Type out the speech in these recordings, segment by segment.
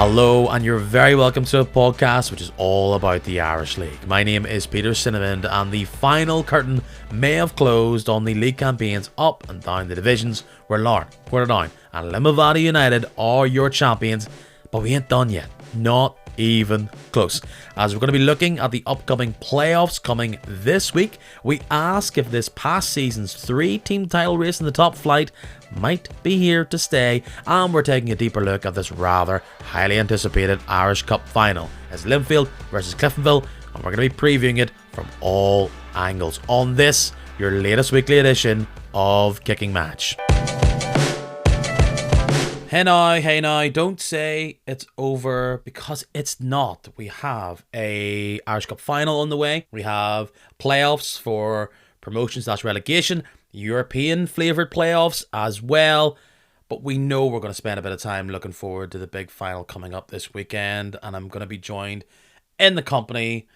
Hello, and you're very welcome to a podcast which is all about the Irish League. My name is Peter Cinnamond, and the final curtain may have closed on the league campaigns up and down the divisions, where Larne, Portadown and Limavady United are your champions, but we ain't done yet. Not even close. As we're going to be looking at the upcoming playoffs coming this week, we ask if this past season's 3-team title race in the top flight might be here to stay, and we're taking a deeper look at this rather highly anticipated Irish Cup final as Linfield versus Cliftonville, and we're going to be previewing it from all angles on this, your latest weekly edition of Kicking Match. Hey now, don't say it's over, because it's not. We have a Irish Cup final on the way. We have playoffs for promotion/relegation, European flavoured playoffs as well. But we know we're going to spend a bit of time looking forward to the big final coming up this weekend. And I'm going to be joined in the company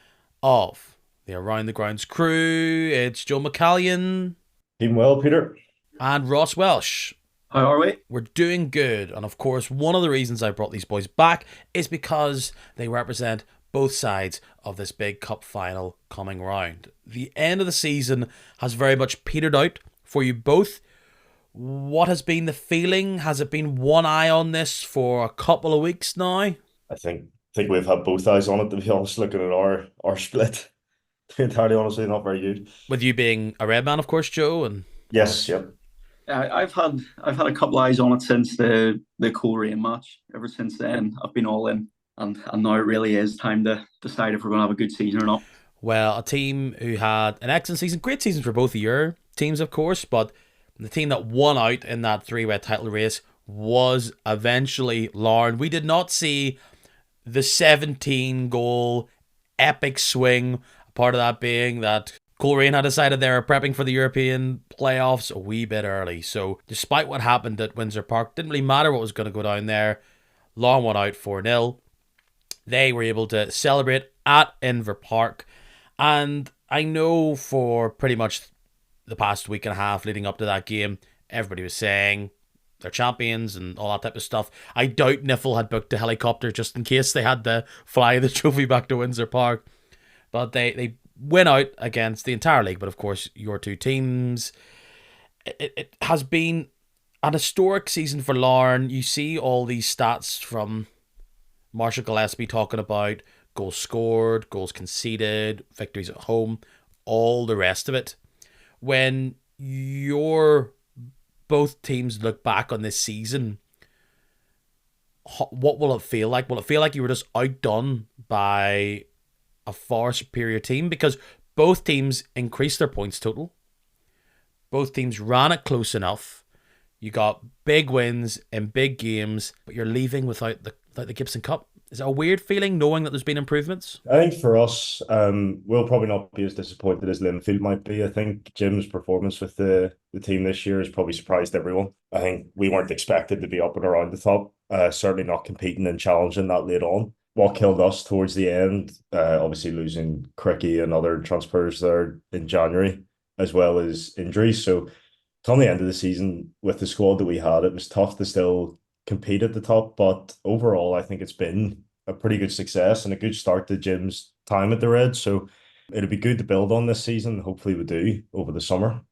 of the Around the Grounds crew. It's Joe McCallion. Doing well, Peter. And Ross Welsh. How are we? We're doing good, and of course one of the reasons I brought these boys back is because they represent both sides of this big cup final coming round. The end of the season has very much petered out for you both. What has been the feeling? Has it been one eye on this for a couple of weeks now? I think we've had both eyes on it, to be honest, looking at our split. To be entirely honestly, not very good. With you being a red man, of course, Joe, and Yes, yep. I've had a couple eyes on it since the Coleraine match. Ever since then, I've been all in, and now it really is time to decide if we're going to have a good season or not. Well, a team who had an excellent season, great seasons for both of your teams, of course, but the team that won out in that three-way title race was eventually Larne. We did not see the 17-goal epic swing, part of that being that Coleraine had decided they were prepping for the European playoffs a wee bit early. So despite what happened at Windsor Park, didn't really matter what was going to go down there. Larne won out 4-0. They were able to celebrate at Windsor Park. And I know for pretty much the past week and a half leading up to that game, everybody was saying they're champions and all that type of stuff. I doubt Niffle had booked a helicopter just in case they had to fly the trophy back to Windsor Park. But they win out against the entire league, but of course your two teams. It has been an historic season for Larne. You see all these stats from Marshall Gillespie talking about goals scored, goals conceded, victories at home, all the rest of it. When your both teams look back on this season, what will it feel like? Will it feel like you were just outdone by a far superior team? Because both teams increased their points total. Both teams ran it close enough. You got big wins in big games, but you're leaving without the Gibson Cup. Is it a weird feeling knowing that there's been improvements? I think for us, we'll probably not be as disappointed as Linfield might be. I think Jim's performance with the team this year has probably surprised everyone. I think we weren't expected to be up and around the top, certainly not competing and challenging that late on. What killed us towards the end, obviously losing Cricky and other transfers there in January, as well as injuries. So come the end of the season with the squad that we had, it was tough to still compete at the top. But overall, I think it's been a pretty good success and a good start to Jim's time at the Reds. So it'll be good to build on this season. Hopefully we do over the summer.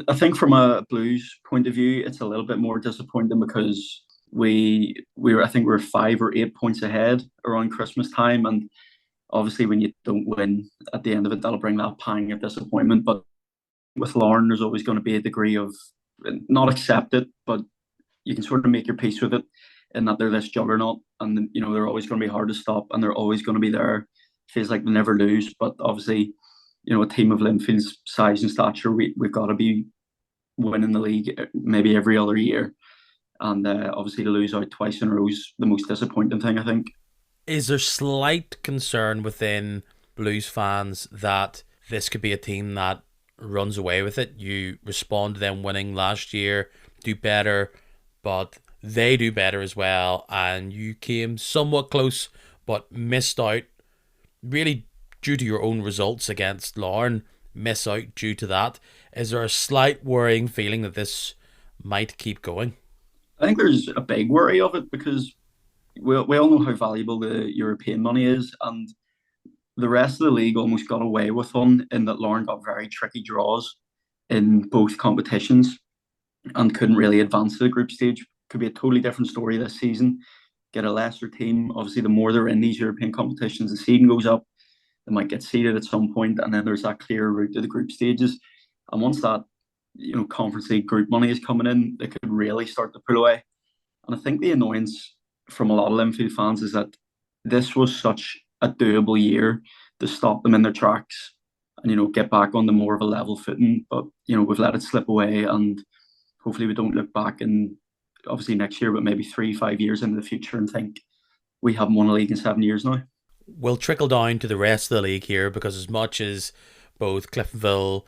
I think from a Blues point of view, it's a little bit more disappointing because we were, I think we were 5 or 8 points ahead around Christmas time, and obviously when you don't win at the end of it, that'll bring that pang of disappointment. But with Larne, there's always going to be a degree of not accept it, but you can sort of make your peace with it, in that they're this juggernaut, and they're always going to be hard to stop, and they're always going to be there. Feels like they never lose, but obviously, a team of Linfield's size and stature, we've got to be winning the league maybe every other year. And obviously to lose out twice in a row is the most disappointing thing, I think. Is there slight concern within Blues fans that this could be a team that runs away with it? You respond to them winning last year, do better, but they do better as well, and you came somewhat close but missed out, really due to your own results against Larne, miss out due to that. Is there a slight worrying feeling that this might keep going? I think there's a big worry of it because we all know how valuable the European money is, and the rest of the league almost got away with one in that Lauren got very tricky draws in both competitions and couldn't really advance to the group stage. Could be a totally different story this season. Get a lesser team. Obviously, the more they're in these European competitions, the seeding goes up. They might get seeded at some point, and then there's that clear route to the group stages. And once that Conference League group money is coming in, they could really start to pull away. And I think the annoyance from a lot of Linfield fans is that this was such a doable year to stop them in their tracks and get back on the more of a level footing. But we've let it slip away, and hopefully we don't look back in obviously next year, but maybe 3-5 years into the future and think we haven't won a league in 7 years now. We'll trickle down to the rest of the league here, because as much as both Cliftonville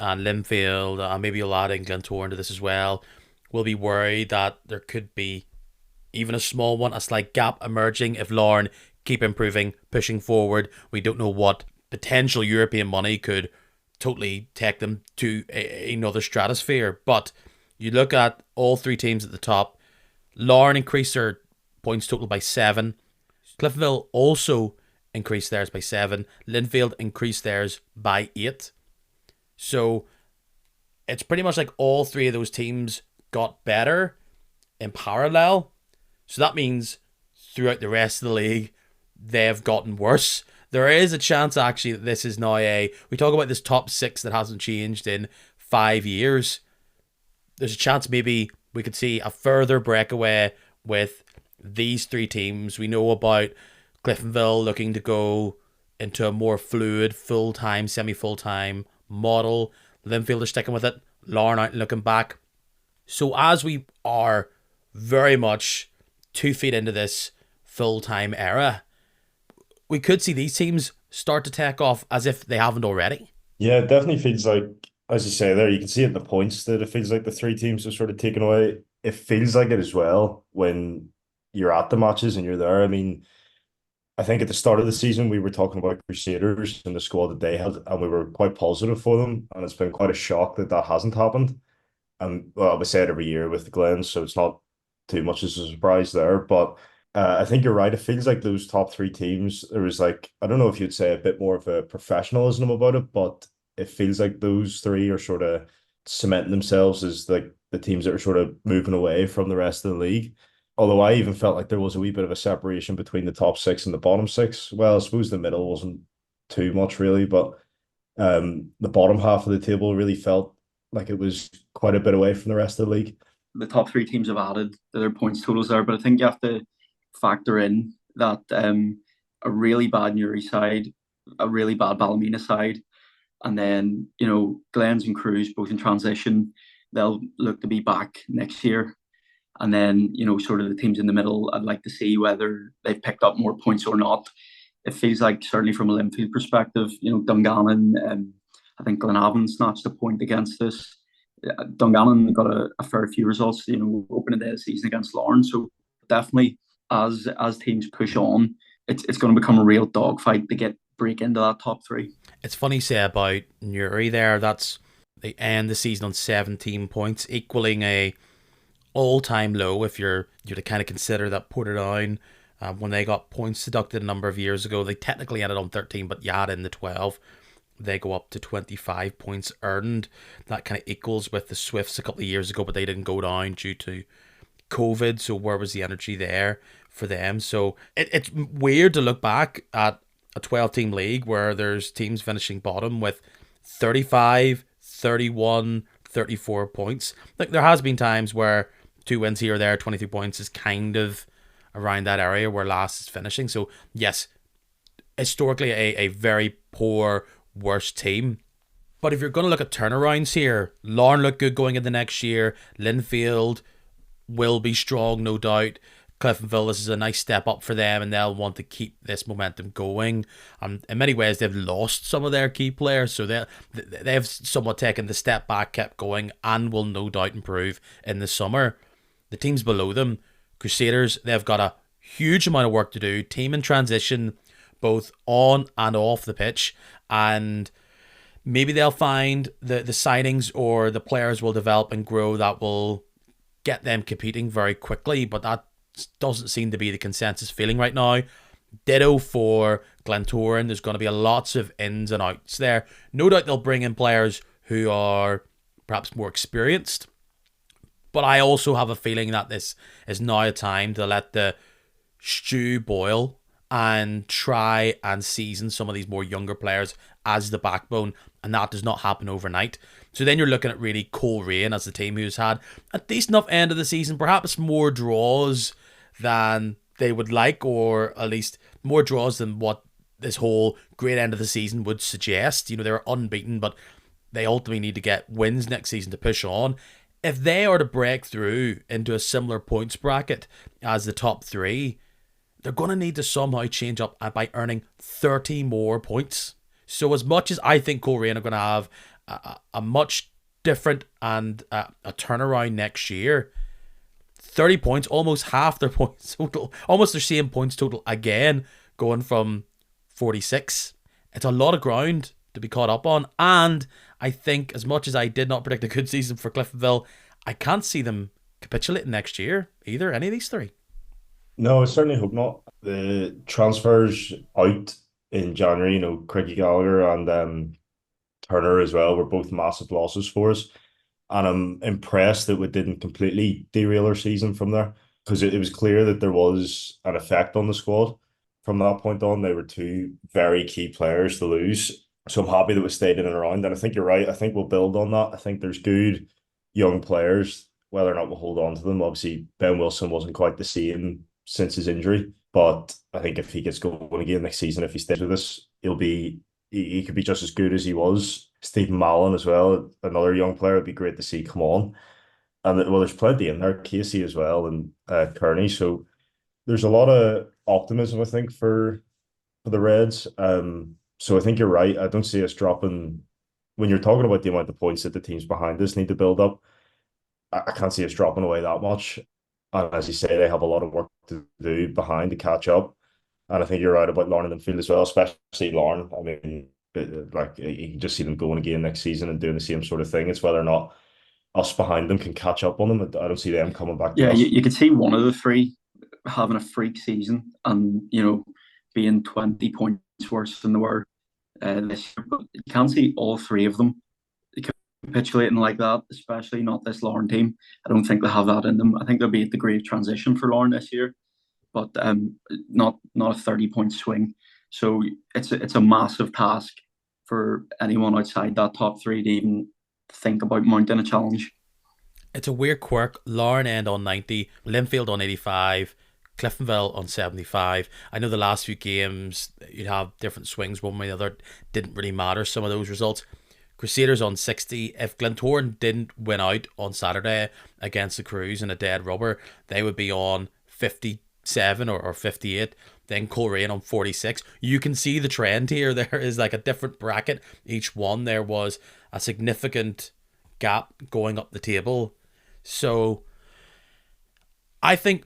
and Linfield, and maybe a lot in Glentoran into this as well, we'll be worried that there could be even a small one, a slight gap emerging if Larne keep improving, pushing forward. We don't know what potential European money could totally take them to another stratosphere. But you look at all three teams at the top. Larne increased their points total by 7. Cliftonville also increased theirs by 7. Linfield increased theirs by 8. So it's pretty much like all three of those teams got better in parallel. So that means throughout the rest of the league, they've gotten worse. There is a chance actually that this is now we talk about this top 6 that hasn't changed in 5 years. There's a chance maybe we could see a further breakaway with these three teams. We know about Cliftonville looking to go into a more fluid, full-time, semi-full-time model. Linfield are sticking with it. Larne out and looking back. So as we are very much 2 feet into this full-time era, we could see these teams start to take off as if they haven't already. Yeah, it definitely feels like, as you say there, you can see it in the points that it feels like the three teams are sort of taken away. It feels like it as well when you're at the matches and you're there. I mean, I think at the start of the season, we were talking about Crusaders and the squad that they had, and we were quite positive for them. And it's been quite a shock that that hasn't happened. And well, we say it every year with the Glens, so it's not too much as a surprise there. But I think you're right. It feels like those top three teams, there was like, I don't know if you'd say a bit more of a professionalism about it, but it feels like those three are sort of cementing themselves as like the teams that are sort of moving away from the rest of the league. Although I even felt like there was a wee bit of a separation between the top 6 and the bottom 6. Well, I suppose the middle wasn't too much really, but the bottom half of the table really felt like it was quite a bit away from the rest of the league. The top 3 teams have added to their points totals there, but I think you have to factor in that a really bad Newry side, a really bad Ballymena side, and then Glens and Crews both in transition. They'll look to be back next year. And then, sort of the teams in the middle, I'd like to see whether they've picked up more points or not. It feels like, certainly from a Linfield perspective, Dungannon, I think Glenavon snatched a point against us. Dungannon got a fair few results, opening day of the season against Larne. So definitely, as teams push on, it's going to become a real dogfight to break into that top 3. It's funny to say about Newry there. They end the season on 17 points, equaling a all-time low if you're to kind of consider that Portadown, when they got points deducted a number of years ago, they technically ended on 13, but you add in the 12, they go up to 25 points earned. That kind of equals with the Swifts a couple of years ago, but they didn't go down due to COVID, so where was the energy there for them? So it's weird to look back at a 12-team league where there's teams finishing bottom with 35, 31, 34 points. Like, there has been times where 2 wins here or there, 23 points is kind of around that area where last is finishing. So yes, historically a very poor, worst team. But if you're going to look at turnarounds here, Larne look good going into next year. Linfield will be strong, no doubt. Cliftonville, this is a nice step up for them, and they'll want to keep this momentum going. In many ways, they've lost some of their key players, so they've somewhat taken the step back, kept going, and will no doubt improve in the summer. The teams below them, Crusaders, they've got a huge amount of work to do. Team in transition, both on and off the pitch, and maybe they'll find the signings or the players will develop and grow that will get them competing very quickly, but that doesn't seem to be the consensus feeling right now. Ditto for Glentoran. There's going to be lots of ins and outs there. No doubt they'll bring in players who are perhaps more experienced. But I also have a feeling that this is now a time to let the stew boil and try and season some of these more younger players as the backbone, and that does not happen overnight. So then you're looking at really Coleraine as the team who's had a decent enough end of the season, perhaps more draws than they would like, or at least more draws than what this whole great end of the season would suggest. You know, they're unbeaten, but they ultimately need to get wins next season to push on. If they are to break through into a similar points bracket as the top three, they're going to need to somehow change up by earning 30 more points. So as much as I think Coleraine are going to have a much different and a turnaround next year, 30 points, almost half their points total, almost their same points total again, going from 46. It's a lot of ground to be caught up on. And I think as much as I did not predict a good season for Cliftonville, I can't see them capitulating next year either, any of these three. No, I certainly hope not. The transfers out in January, Craigie Gallagher and Turner as well were both massive losses for us. And I'm impressed that we didn't completely derail our season from there, because it was clear that there was an effect on the squad. From that point on, they were two very key players to lose. So I'm happy that we stayed in and around. And I think you're right. I think we'll build on that. I think there's good young players, whether or not we'll hold on to them. Obviously, Ben Wilson wasn't quite the same since his injury, but I think if he gets going again next season, if he stays with us, he could be just as good as he was. Stephen Mallon as well, another young player, it'd be great to see come on. And well, there's plenty in there, Casey as well, and Kearney. So there's a lot of optimism, I think, for the Reds. So I think you're right. I don't see us dropping. When you're talking about the amount of points that the teams behind us need to build up, I can't see us dropping away that much. And as you say, they have a lot of work to do behind to catch up. And I think you're right about Lauren and Linfield as well, especially Lauren. I mean, like you can just see them going again next season and doing the same sort of thing. It's whether or not us behind them can catch up on them. I don't see them coming back to Yeah, us. you could see one of the three having a freak season and, being 20 points worse than they were this year. But you can't see all three of them capitulating like that, especially not this Lauren team. I don't think they have that in them. I think they'll be at the great transition for Lauren this year, but not a 30-point swing. So it's a massive task for anyone outside that top three to even think about mounting a challenge. It's a weird quirk. Lauren end on 90, Linfield on 85, Cliftonville on 75. I know the last few games you'd have different swings one way or the other. Didn't really matter, some of those results. Crusaders on 60. If Glentoran didn't win out on Saturday against the Crews in a dead rubber, they would be on 57 or 58. Then Coleraine on 46. You can see the trend here. There is like a different bracket. Each one, there was a significant gap going up the table. So I think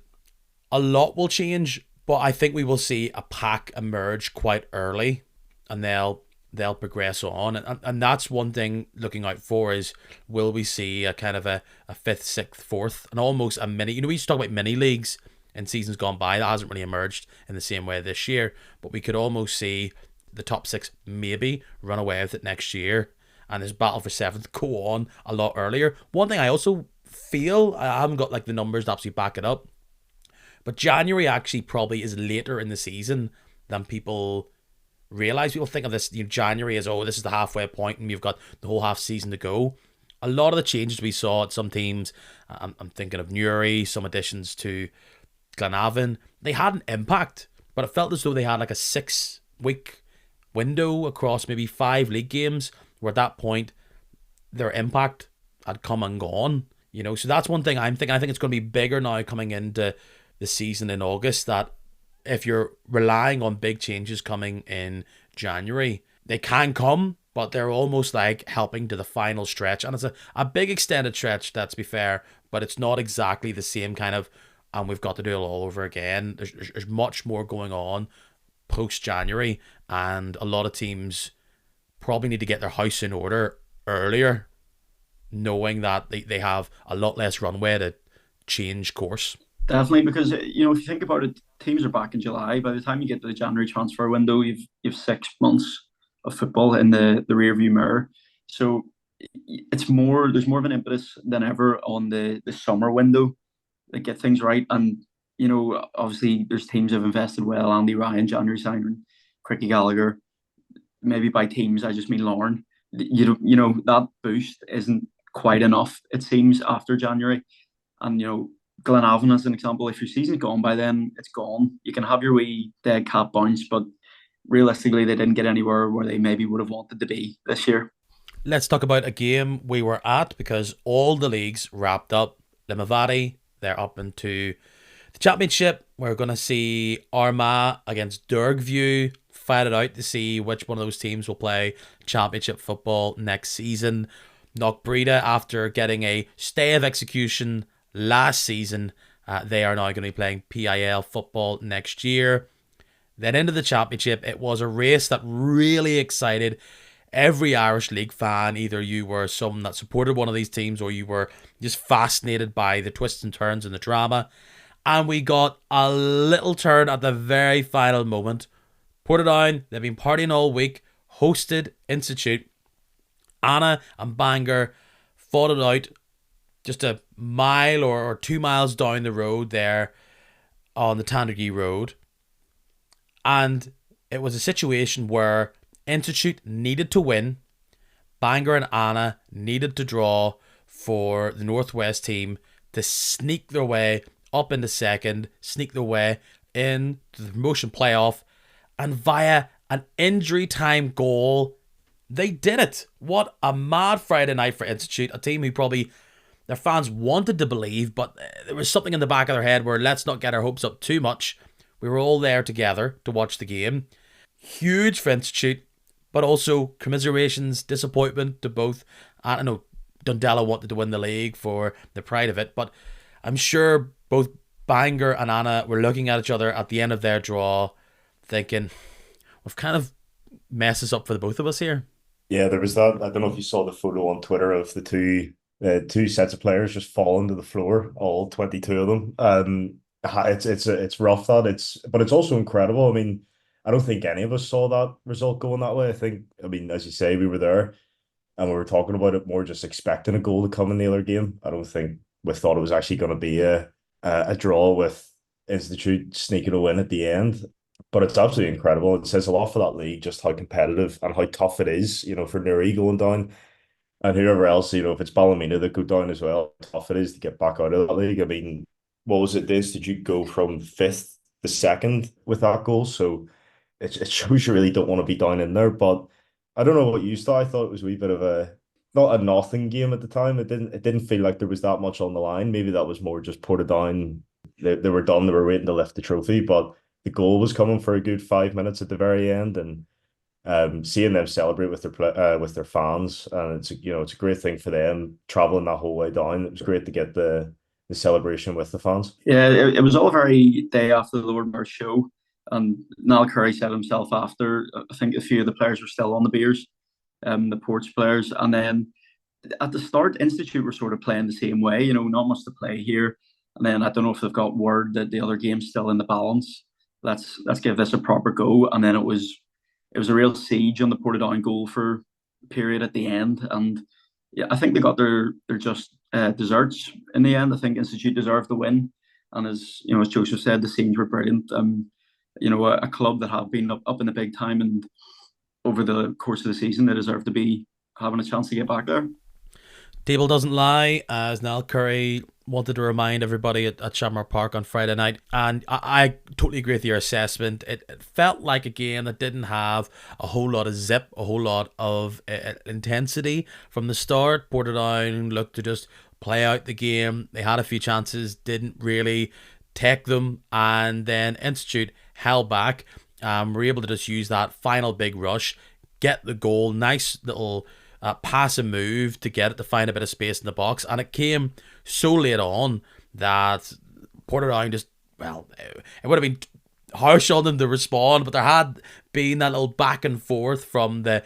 a lot will change, but I think we will see a pack emerge quite early, and they'll progress on, and that's one thing looking out for is, will we see a kind of a fifth, sixth, fourth, and almost a mini, we used to talk about mini leagues in seasons gone by. That hasn't really emerged in the same way this year, but we could almost see the top six maybe run away with it next year, and this battle for seventh go on a lot earlier. One thing I also feel, I haven't got like the numbers to actually back it up, but January actually probably is later in the season than people realize. People think of this, January as, this is the halfway point and you've got the whole half season to go. A lot of the changes we saw at some teams, I'm thinking of Newry, some additions to Glenavon, they had an impact, but it felt as though they had like a 6-week window across maybe 5 league games where at that point their impact had come and gone. So that's one thing I'm thinking. I think it's going to be bigger now coming into the season in August, that if you're relying on big changes coming in January, they can come, but they're almost like helping to the final stretch. And it's a big extended stretch, let's be fair, but it's not exactly the same kind of, and we've got to do it all over again. There's much more going on post-January, and a lot of teams probably need to get their house in order earlier, knowing that they have a lot less runway to change course. Definitely, because if you think about it, teams are back in July. By the time you get to the January transfer window, you've 6 months of football in the rear view mirror. So it's more there's more of an impetus than ever on the summer window to get things right. And obviously there's teams that have invested well. Andy Ryan, January signing, Cricky Gallagher. Maybe by teams I just mean Lauren. That boost isn't quite enough. It seems after January, and Glenavon as an example. If your season's gone by then, it's gone. You can have your wee dead cat bounce, but realistically, they didn't get anywhere where they maybe would have wanted to be this year. Let's talk about a game we were at because all the leagues wrapped up. Limavady, they're up into the championship. We're going to see Armagh against Dergview fight it out to see which one of those teams will play championship football next season. Knockbreda, after getting a stay of execution last season, they are now going to be playing PIL football next year. Then into the championship, it was a race that really excited every Irish League fan. Either you were someone that supported one of these teams or you were just fascinated by the twists and turns and the drama. And we got a little turn at the very final moment. Portadown, they've been partying all week, hosted Institute. Anna and Bangor fought it out just a mile or 2 miles down the road there on the Tandragee Road. And it was a situation where Institute needed to win. Bangor and Anna needed to draw for the Northwest team to sneak their way up into second, sneak their way into the promotion playoff, and via an injury time goal, they did it. What a mad Friday night for Institute, a team who probably their fans wanted to believe, but there was something in the back of their head where let's not get our hopes up too much. We were all there together to watch the game. Huge for Institute, but also commiserations, disappointment to both. I don't know, Dundela wanted to win the league for the pride of it, but I'm sure both Bangor and Anna were looking at each other at the end of their draw thinking, we've kind of messed this up for the both of us here. Yeah, there was that. I don't know if you saw the photo on Twitter of the two sets of players just falling to the floor, all 22 of them. It's rough but it's also incredible. I mean, I don't think any of us saw that result going that way. I mean, as you say, we were there and we were talking about it more just expecting a goal to come in the other game. I don't think we thought it was actually going to be a draw with Institute sneaking a win at the end. But it's absolutely incredible. It says a lot for that league, just how competitive and how tough it is, for Newry going down and whoever else, if it's Ballymena that go down as well, how tough it is to get back out of that league. I mean, what was it? Did you go from fifth to second with that goal? So it shows you really don't want to be down in there. But I don't know what you thought. I thought it was a wee bit of not a nothing game at the time. It didn't feel like there was that much on the line. Maybe that was more just Portadown. They were done. They were waiting to lift the trophy, but the goal was coming for a good 5 minutes at the very end, and seeing them celebrate with their fans, and it's a great thing for them traveling that whole way down. It was great to get the celebration with the fans. Yeah, it was all very day after the Lord Mayor's show, and Niall Curry said himself after. I think a few of the players were still on the beers, the Ports players, and then at the start, Institute were sort of playing the same way. Not much to play here, and then I don't know if they've got word that the other game's still in the balance. Let's give this a proper go. And then it was a real siege on the Portadown goal for period at the end. And yeah, I think they got their just desserts in the end. I think Institute deserved the win. And as Joseph said, the scenes were brilliant. A club that have been up in the big time and over the course of the season, they deserve to be having a chance to get back there. Table doesn't lie, as Niall Curry wanted to remind everybody at Shamrock Park on Friday night, and I totally agree with your assessment. It felt like a game that didn't have a whole lot of zip, a whole lot of intensity from the start. Portadown looked to just play out the game. They had a few chances, didn't really take them, and then Institute held back. Were able to just use that final big rush, get the goal, nice little pass and move to get it to find a bit of space in the box, and it came so late on that Portadown just, well, it would have been harsh on them to respond, but there had been that little back and forth from the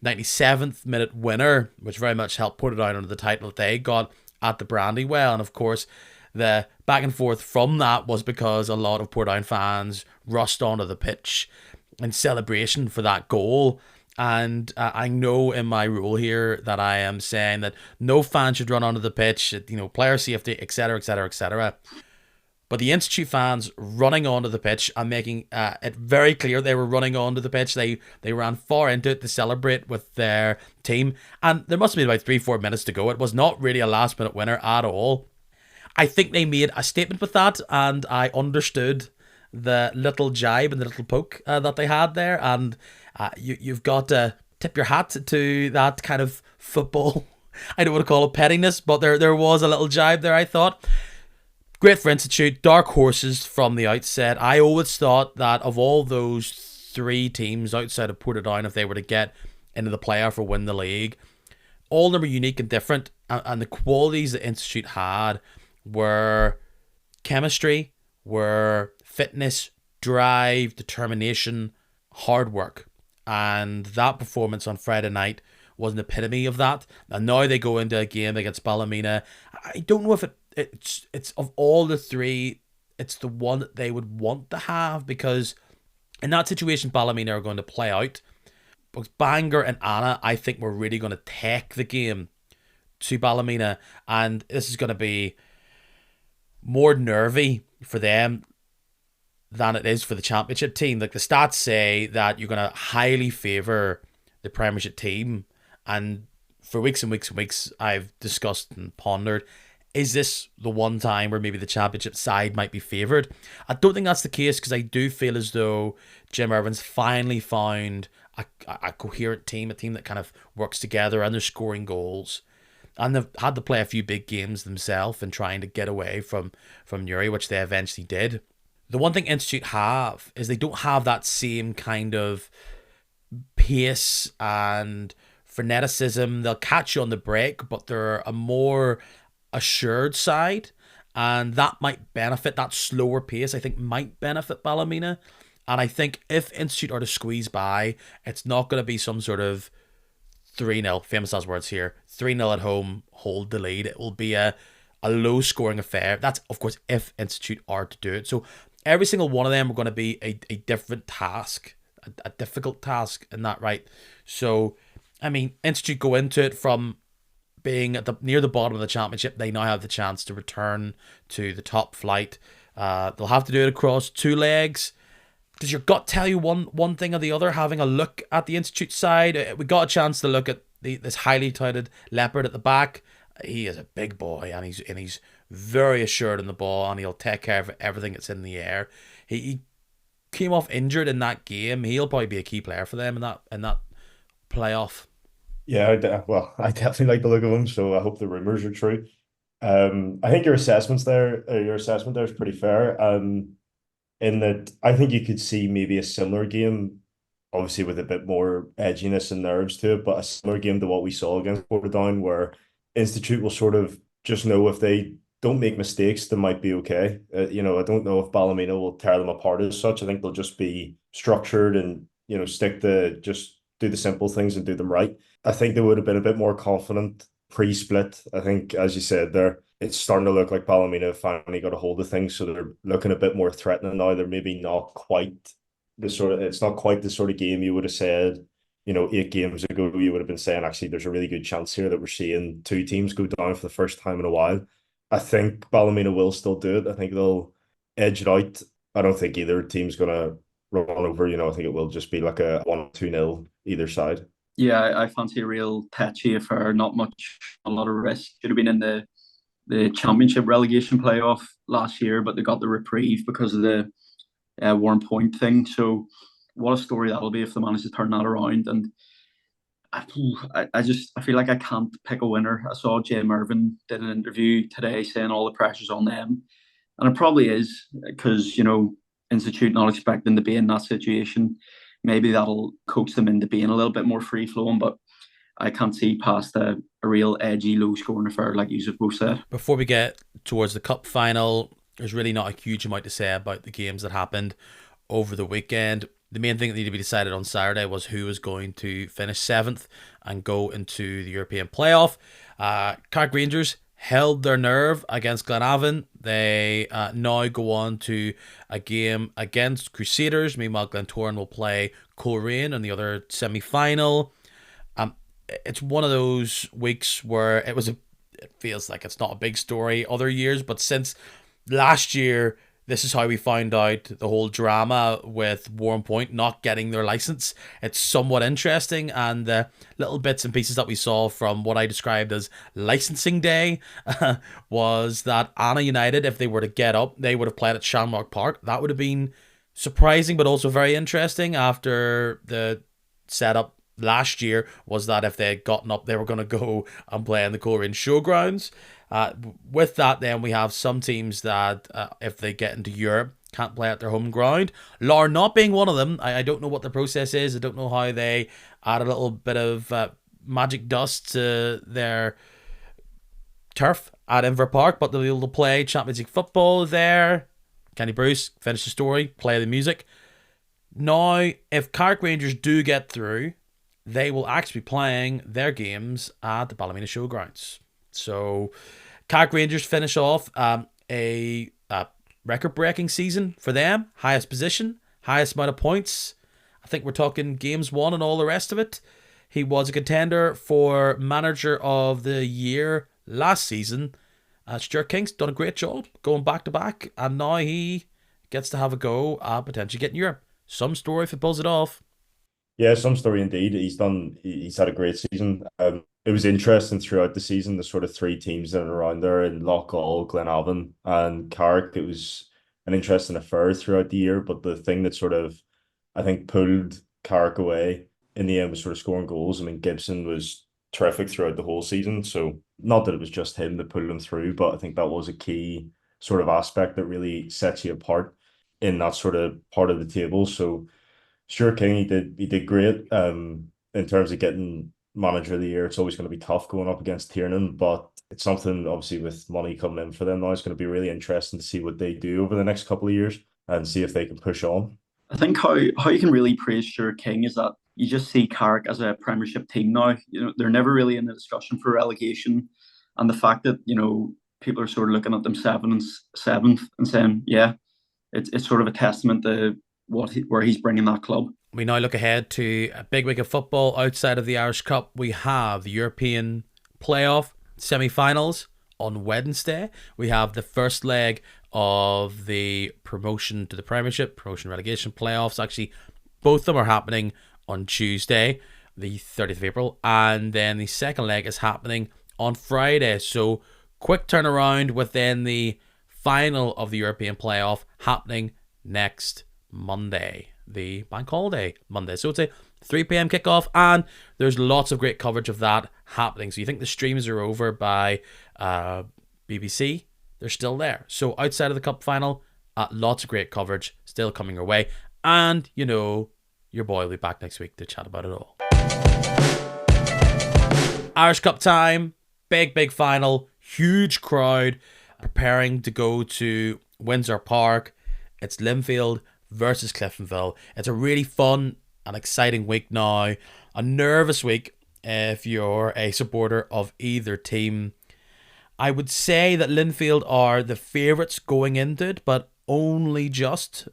97th minute winner, which very much helped Portadown under the title that they got at the Brandywell, and of course the back and forth from that was because a lot of Portadown fans rushed onto the pitch in celebration for that goal. And I know in my rule here that I am saying that no fan should run onto the pitch, player safety, etc., etc., etc. But the Institute fans running onto the pitch and making it very clear they were running onto the pitch. They ran far into it to celebrate with their team. And there must have been about 3-4 minutes to go. It was not really a last minute winner at all. I think they made a statement with that, and I understood the little jibe and the little poke that they had there. And you've got to tip your hat to that kind of football. I don't want to call it pettiness, but there was a little jibe there, I thought. Great for Institute, dark horses from the outset. I always thought that of all those three teams outside of Portadown, if they were to get into the playoff or win the league, all of them were unique and different. And the qualities that Institute had were chemistry, were fitness, drive, determination, hard work. And that performance on Friday night was an epitome of that. And now they go into a game against Ballymena. I don't know if it's of all the three, it's the one that they would want to have, because in that situation Ballymena are going to play out. But Bangor and Anna, I think, we're really going to take the game to Ballymena, and this is going to be more nervy for them than it is for the championship team. Like, the stats say that you're going to highly favour the Premiership team, and for weeks and weeks and weeks I've discussed and pondered, is this the one time where maybe the championship side might be favoured? I don't think that's the case, because I do feel as though Jim Irvin's finally found a coherent team, a team that kind of works together, and they're scoring goals. And they've had to play a few big games themselves and trying to get away from Newry, which they eventually did. The one thing Institute have is they don't have that same kind of pace and freneticism. They'll catch you on the break, but they're a more assured side, and that might benefit, that slower pace I think might benefit Ballymena. And I think if Institute are to squeeze by, it's not going to be some sort of 3-0, famous last words here, 3-0 at home, hold the lead. It will be a low scoring affair. That's of course if Institute are to do it. So every single one of them are going to be a different task, a difficult task in that, right? So I mean, Institute go into it from being at near the bottom of the championship. They now have the chance to return to the top flight. They'll have to do it across two legs. Does your gut tell you one thing or the other? Having a look at the Institute side, we got a chance to look at this highly touted Leopard at the back. He is a big boy, and he's very assured in the ball, and he'll take care of everything that's in the air. He came off injured in that game. He'll probably be a key player for them in that playoff. Yeah, I definitely like the look of him, so I hope the rumors are true. I think your assessment there is pretty fair. In that I think you could see maybe a similar game, obviously with a bit more edginess and nerves to it, but a similar game to what we saw against Portadown, where Institute will sort of just know if they don't make mistakes, they might be okay. I don't know if Ballymena will tear them apart as such. I think they'll just be structured and stick to just do the simple things and do them right. I think they would have been a bit more confident pre-split. I think, as you said there, it's starting to look like Ballymena finally got a hold of things, so they're looking a bit more threatening now. They're maybe not quite it's not quite the sort of game you would have said, 8 games ago. You would have been saying, actually, there's a really good chance here that we're seeing two teams go down for the first time in a while. I think Ballymena will still do it. I think they'll edge it out. I don't think either team's going to run over. I think it will just be like a 1-2-0 either side. Yeah, I fancy a real patchy affair, not much, a lot of risk. Should have been in the championship relegation playoff last year, but they got the reprieve because of the Warren Point thing. So what a story that'll be if they manage to turn that around. And I feel like I can't pick a winner. I saw Jim Irvin did an interview today saying all the pressure's on them. And it probably is because, Institute not expecting to be in that situation. Maybe that'll coax them into being a little bit more free-flowing, but I can't see past a real edgy, low-scoring affair like you've both said. Before we get towards the cup final, there's really not a huge amount to say about the games that happened over the weekend. The main thing that needed to be decided on Saturday was who was going to finish 7th and go into the European playoff. Carrick Rangers held their nerve against Glenavon. They now go on to a game against Crusaders. Meanwhile, Glentoran will play Coleraine in the other semi-final. It's one of those weeks where it feels like it's not a big story other years, but since last year, this is how we found out the whole drama with Warren Point not getting their license. It's somewhat interesting, and the little bits and pieces that we saw from what I described as licensing day was that Anna United, if they were to get up, they would have played at Shamrock Park. That would have been surprising, but also very interesting after the setup last year was that if they had gotten up, they were going to go and play in the Coleraine Showgrounds. With that, then we have some teams that, if they get into Europe, can't play at their home ground. Lar not being one of them. I don't know what the process is. I don't know how they add a little bit of magic dust to their turf at Windsor Park, but they'll be able to play Champions League football there. Kenny Bruce, finish the story, play the music. Now, if Carrick Rangers do get through, they will actually be playing their games at the Ballymena Showgrounds. So, Carrick Rangers finish off a record-breaking season for them. Highest position, highest amount of points. I think we're talking games won and all the rest of it. He was a contender for Manager of the Year last season. Stuart King's done a great job going back-to-back, and now he gets to have a go at potentially getting Europe. Some story if he pulls it off. Yeah, some story indeed. He's had a great season. It was interesting throughout the season, the sort of three teams that are around there in Loughgall, Glenavon and Carrick. It was an interesting affair throughout the year, but the thing that sort of, I think, pulled Carrick away in the end was sort of scoring goals. I mean, Gibson was terrific throughout the whole season, so not that it was just him that pulled him through, but I think that was a key sort of aspect that really sets you apart in that sort of part of the table. So Sure King, he did great. In terms of getting Manager of the Year, it's always going to be tough going up against Tiernan, but it's something obviously with money coming in for them now. It's going to be really interesting to see what they do over the next couple of years and see if they can push on. I think how you can really praise Stuart King is that you just see Carrick as a Premiership team now. You know, they're never really in the discussion for relegation, and the fact that people are sort of looking at them seventh and saying, yeah, it's sort of a testament to where he's bringing that club. We now look ahead to a big week of football outside of the Irish Cup. We have the European playoff semi-finals on Wednesday. We have the first leg of the promotion to the Premiership, promotion relegation playoffs. Actually, both of them are happening on Tuesday, the 30th of April. And then the second leg is happening on Friday. So quick turnaround within the final of the European playoff happening next Monday, the bank holiday Monday. So it's a 3 p.m. kickoff, and there's lots of great coverage of that happening. So you think the streams are over by BBC? They're still there. So outside of the cup final, lots of great coverage still coming your way. And, your boy will be back next week to chat about it all. Irish Cup time, big final, huge crowd preparing to go to Windsor Park. It's Linfield versus Cliftonville. It's a really fun and exciting week now. A nervous week if you're a supporter of either team. I would say that Linfield are the favourites going into it, but only just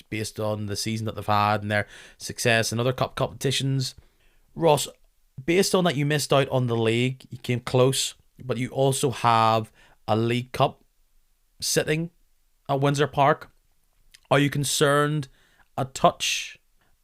based on the season that they've had and their success in other cup competitions. Ross, based on that you missed out on the league, you came close, but you also have a League Cup sitting at Windsor Park. Are you concerned a touch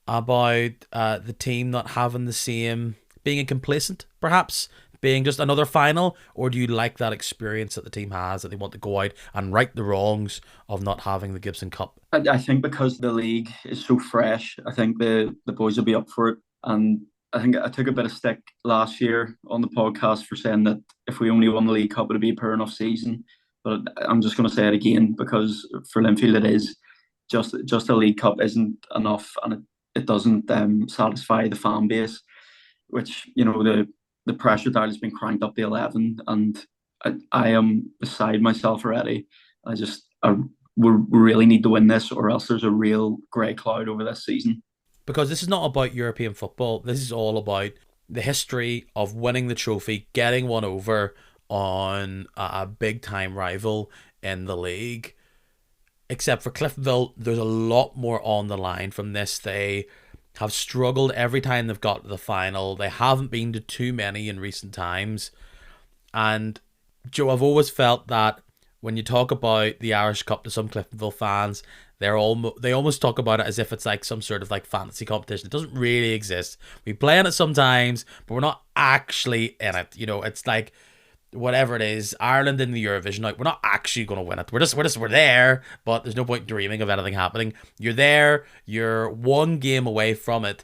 about the team not having the same, being complacent, perhaps, being just another final, or do you like that experience that the team has, that they want to go out and right the wrongs of not having the Gibson Cup? I think because the league is so fresh, I think the boys will be up for it. And I think I took a bit of stick last year on the podcast for saying that if we only won the League Cup, it would be a poor enough season. But I'm just going to say it again, because for Linfield it is. Just a League Cup isn't enough, and it doesn't satisfy the fan base, which the pressure dial has been cranked up to 11, and I am beside myself already. We really need to win this, or else there's a real grey cloud over this season. Because this is not about European football. This is all about the history of winning the trophy, getting one over on a big time rival in the league. Except for Cliftonville, there's a lot more on the line from this. They have struggled every time they've got to the final. They haven't been to too many in recent times. And Joe, I've always felt that when you talk about the Irish Cup to some Cliftonville fans, they almost talk about it as if it's like some sort of like fantasy competition. It doesn't really exist. We play in it sometimes, but we're not actually in it. You know, it's like whatever it is, Ireland in the Eurovision. Like we're not actually going to win it. We're there, but there's no point dreaming of anything happening. You're there. You're one game away from it.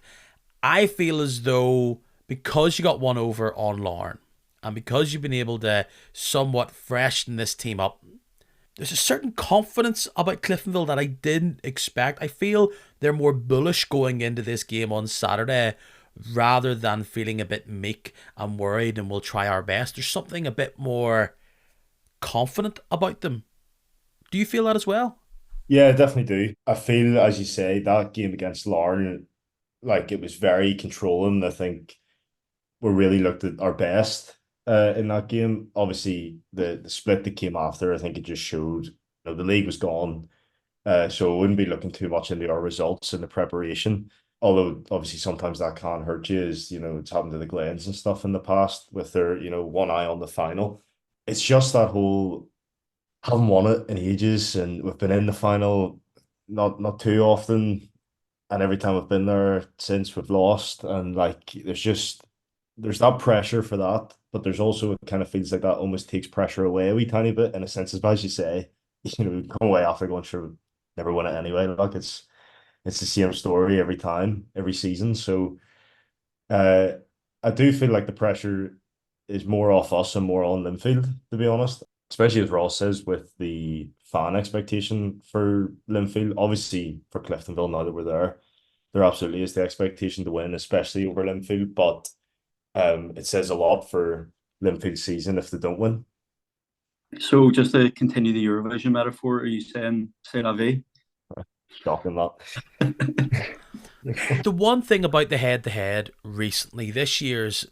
I feel as though because you got one over on Larne, and because you've been able to somewhat freshen this team up, there's a certain confidence about Cliftonville that I didn't expect. I feel they're more bullish going into this game on Saturday rather than feeling a bit meek and worried and we'll try our best. There's something a bit more confident about them. Do you feel that as well? Yeah, I definitely do. I feel, as you say, that game against Larne, like it was very controlling. I think we really looked at our best in that game. Obviously, the split that came after, I think it just showed, the league was gone. So I wouldn't be looking too much into our results and the preparation. Although obviously sometimes that can hurt you, as it's happened to the Glens and stuff in the past with their, one eye on the final. It's just that whole haven't won it in ages, and we've been in the final not too often, and every time we've been there since we've lost, and like there's that pressure for that, but there's also it kind of feels like that almost takes pressure away a wee tiny bit in a sense, as you say, we come away after going sure never win it anyway. Like it's the same story every time, every season. So uh I do feel like the pressure is more off us and more on Linfield, to be honest. Especially as Ross says, with the fan expectation for Linfield. Obviously for Cliftonville, now that we're there absolutely is the expectation to win, especially over Linfield. But it says a lot for Linfield's season if they don't win. So just to continue the Eurovision metaphor, are you saying c'est la vie? Shocking that. The one thing about the head to head recently, this year's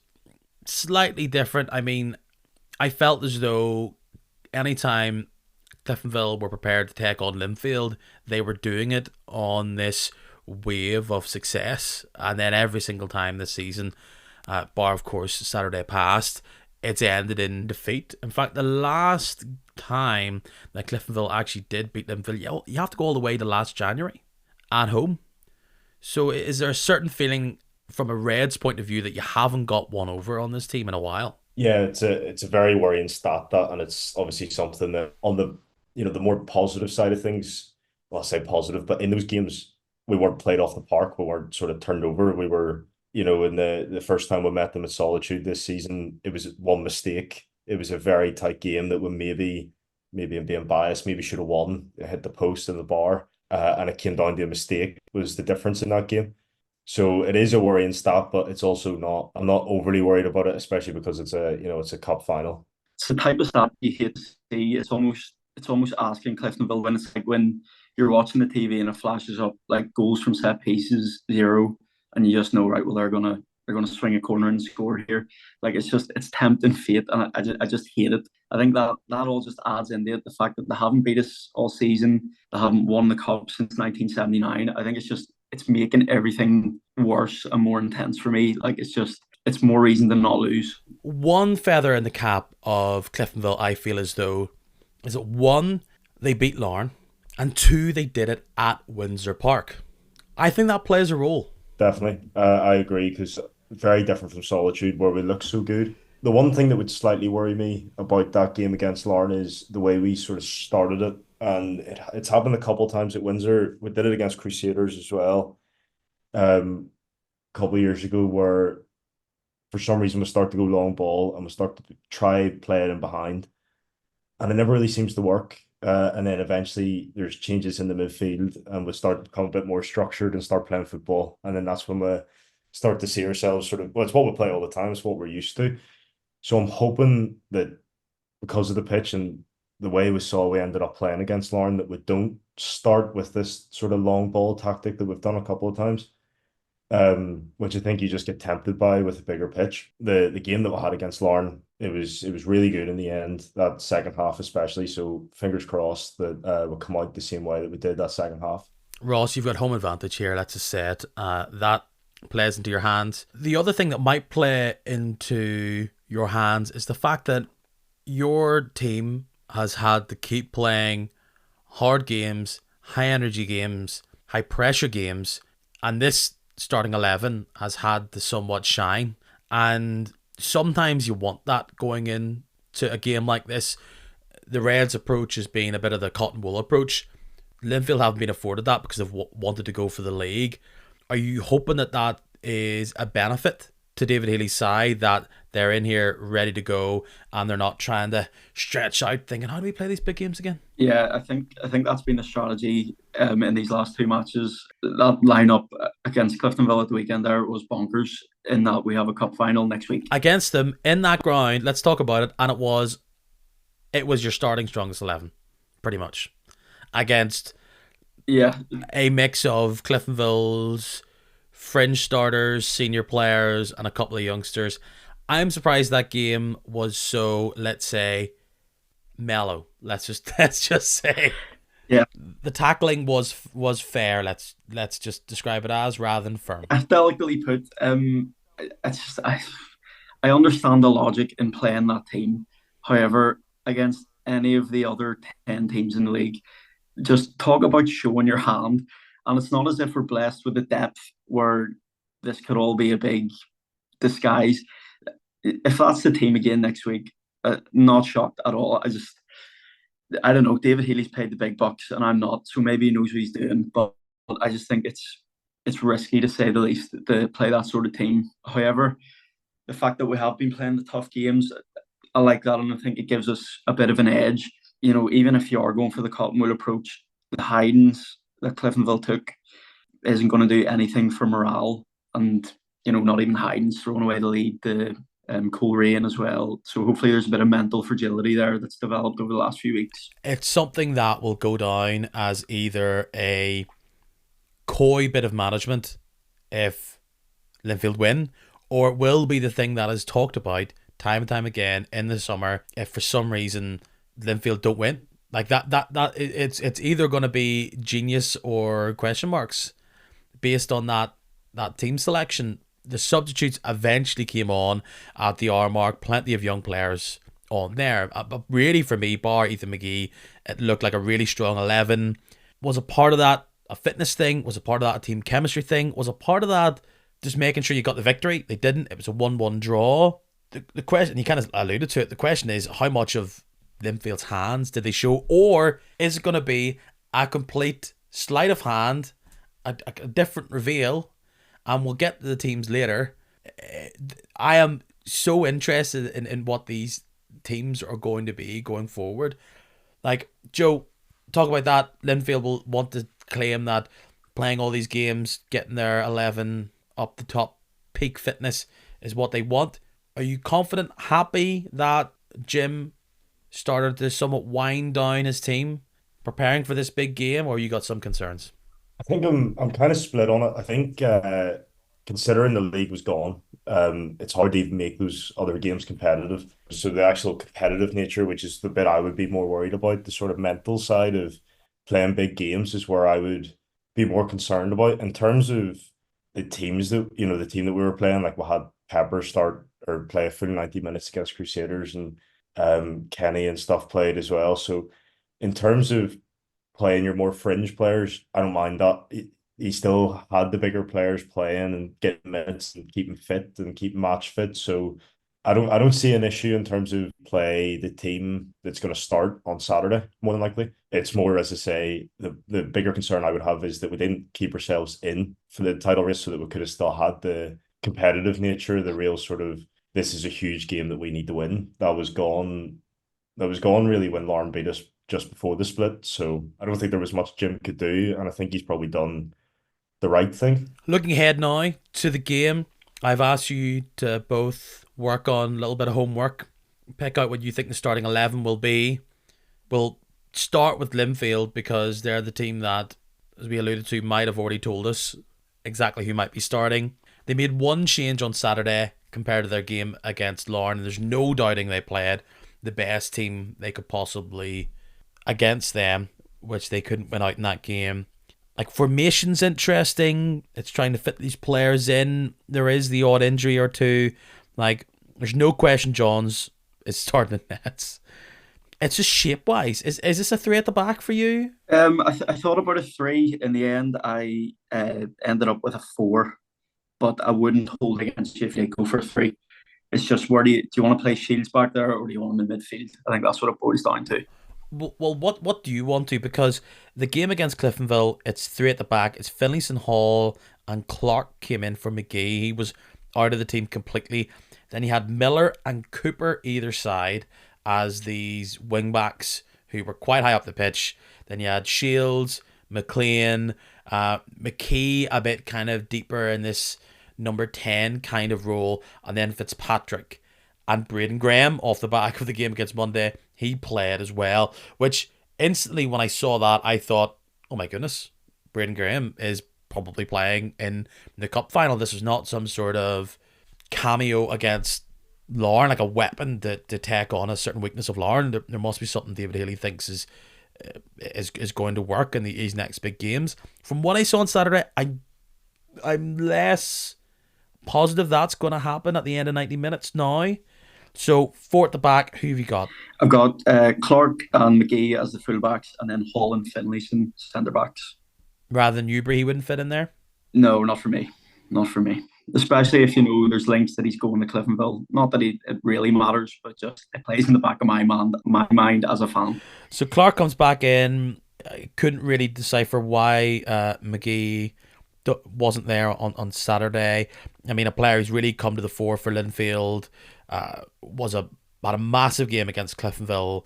slightly different. I mean, I felt as though anytime Cliftonville were prepared to take on Linfield, they were doing it on this wave of success. And then every single time this season, bar of course Saturday past, it's ended in defeat. In fact, the last time that Cliftonville actually did beat Linfield, you have to go all the way to last January at home. So is there a certain feeling from a Reds point of view that you haven't got one over on this team in a while? Yeah, it's a very worrying stat, that, and it's obviously something that on the the more positive side of things, well, I say positive, but in those games we weren't played off the park, we weren't sort of turned over. We were, in the first time we met them at Solitude this season, it was one mistake. It was a very tight game that we maybe I'm being biased, maybe should have won. It hit the post and the bar, and it came down to a mistake was the difference in that game. So it is a worrying stat, but it's also not. I'm not overly worried about it, especially because it's a cup final. It's the type of stat you hate to see. It's almost asking Cliftonville when it's like when you're watching the TV and it flashes up like goals from set pieces 0, and you just know, right, well they're gonna swing a corner and score here. Like it's tempting fate, and I just hate it. I think that all just adds into it, the fact that they haven't beat us all season, they haven't won the cup since 1979. I think it's making everything worse and more intense for me. Like it's more reason to not lose. One feather in the cap of Cliftonville, I feel as though, is that one, they beat Larne, and two, they did it at Windsor Park. I think that plays a role. Definitely, I agree, because very different from Solitude where we look so good. The one thing that would slightly worry me about that game against Larne is the way we sort of started it, and it's happened a couple of times at Windsor. We did it against Crusaders as well, a couple of years ago, where for some reason we start to go long ball and we start to try play it in behind, and it never really seems to work. And then eventually there's changes in the midfield and we start to become a bit more structured and start playing football. And then that's when we start to see ourselves sort of, well, it's what we play all the time, it's what we're used to. So I'm hoping that because of the pitch and the way we saw we ended up playing against Larne, that we don't start with this sort of long ball tactic that we've done a couple of times, which I think you just get tempted by with a bigger pitch. The game that we had against Larne, it was really good in the end, that second half especially. So fingers crossed that we'll come out the same way that we did that second half. Ross, you've got home advantage here, let's just say it. That plays into your hands. The other thing that might play into your hands is the fact that your team has had to keep playing hard games, high energy games, high pressure games, and this starting 11 has had to somewhat shine. And sometimes you want that going into a game like this. The Reds' approach has been a bit of the cotton wool approach. Linfield haven't been afforded that because they've wanted to go for the league. Are you hoping that that is a benefit to David Healy's side, that they're in here ready to go and they're not trying to stretch out thinking, how do we play these big games again? Yeah, I think that's been the strategy in these last two matches. That lineup against Cliftonville at the weekend there was bonkers, in that we have a cup final next week. Against them in that ground, let's talk about it, and it was your starting strongest 11, pretty much. Against Yeah, a mix of Cliftonville's fringe starters, senior players, and a couple of youngsters. I'm surprised that game was so, let's say, mellow. Let's just say, yeah. the tackling was fair. Let's just describe it as, rather than firm. Delicately put. It's just I understand the logic in playing that team. However, against any of the other 10 teams in the league, just talk about showing your hand. And it's not as if we're blessed with the depth where this could all be a big disguise. If that's the team again next week, not shocked at all. I don't know. David Healy's paid the big bucks, and I'm not, so maybe he knows what he's doing. But I just think it's risky, to say the least, to play that sort of team. However, the fact that we have been playing the tough games, I like that, and I think it gives us a bit of an edge. Even if you are going for the cotton wool approach, the hidings that Cliftonville took isn't going to do anything for morale, and not even hidings, throwing away the lead, the cool rain as well. So hopefully there's a bit of mental fragility there that's developed over the last few weeks. It's something that will go down as either a coy bit of management if Linfield win, or it will be the thing that is talked about time and time again in the summer if for some reason Linfield don't win. Like it's either going to be genius or question marks based on that team selection. The substitutes eventually came on at the hour mark. Plenty of young players on there. But really, for me, bar Ethan McGee, it looked like a really strong 11. Was a part of that a fitness thing? Was a part of that a team chemistry thing? Was a part of that just making sure you got the victory? They didn't. It was a 1-1 draw. The question, you kind of alluded to it, the question is, how much of Linfield's hands did they show? Or is it going to be a complete sleight of hand, a different reveal? And we'll get to the teams later. I am so interested in what these teams are going to be going forward. Like, Joe, talk about that. Linfield will want to claim that playing all these games, getting their 11 up the top, peak fitness is what they want. Are you confident, happy that Jim started to somewhat wind down his team, preparing for this big game, or you got some concerns? I think I'm kind of split on it. I think considering the league was gone, it's hard to even make those other games competitive. So the actual competitive nature, which is the bit I would be more worried about, the sort of mental side of playing big games, is where I would be more concerned about. In terms of the teams that, the team that we were playing, like we had Pepper start or play a full 90 minutes against Crusaders, and Kenny and stuff played as well. So in terms of playing your more fringe players, I don't mind that. He still had the bigger players playing and getting minutes and keeping fit and keeping match fit. So I don't see an issue in terms of play the team that's going to start on Saturday, more than likely. It's more, as I say, the bigger concern I would have is that we didn't keep ourselves in for the title race, so that we could have still had the competitive nature, the real sort of, this is a huge game that we need to win. That was gone really when Lauren beat us just before the split. So I don't think there was much Jim could do, and I think he's probably done the right thing. Looking ahead now to the game, I've asked you to both work on a little bit of homework, pick out what you think the starting 11 will be. We'll start with Linfield because they're the team that, as we alluded to, might have already told us exactly who might be starting. They made one change on Saturday compared to their game against Larne. There's no doubting they played the best team they could possibly against them, which they couldn't win out in that game. Like, formation's interesting. It's trying to fit these players in. There is the odd injury or two. Like, there's no question Johns is starting the nets. It's just shape-wise. Is this a three at the back for you? I thought about a three. In the end, I ended up with a four, but I wouldn't hold against you if you go for a three. It's just, where do you want to play Shields back there, or do you want him in midfield? I think that's what it boils down to. Well, what do you want to? Because the game against Cliftonville, it's three at the back. It's Finlayson, Hall, and Clark came in for McGee. He was out of the team completely. Then he had Miller and Cooper either side as these wing backs who were quite high up the pitch. Then you had Shields, McLean, McKee a bit kind of deeper in this number 10 kind of role, and then Fitzpatrick and Braden Graham off the back of the game against Monday. He played as well, which instantly when I saw that, I thought, oh my goodness, Braden Graham is probably playing in the cup final. This is not some sort of cameo against Larne, like a weapon to take on a certain weakness of Larne. There must be something David Haley thinks is going to work in these next big games. From what I saw on Saturday, I'm less positive that's going to happen at the end of 90 minutes now. So, four at the back, who have you got? I've got Clark and McGee as the fullbacks, and then Hall and Finlayson centre backs. Rather than Newbury, he wouldn't fit in there? No, not for me. Not for me. Especially if you know there's links that he's going to Cliftonville. Not that it really matters, but just it plays in the back of my mind as a fan. So Clark comes back in. I couldn't really decipher why McGee wasn't there on Saturday. I mean, a player who's really come to the fore for Linfield. Was had a massive game against Cliftonville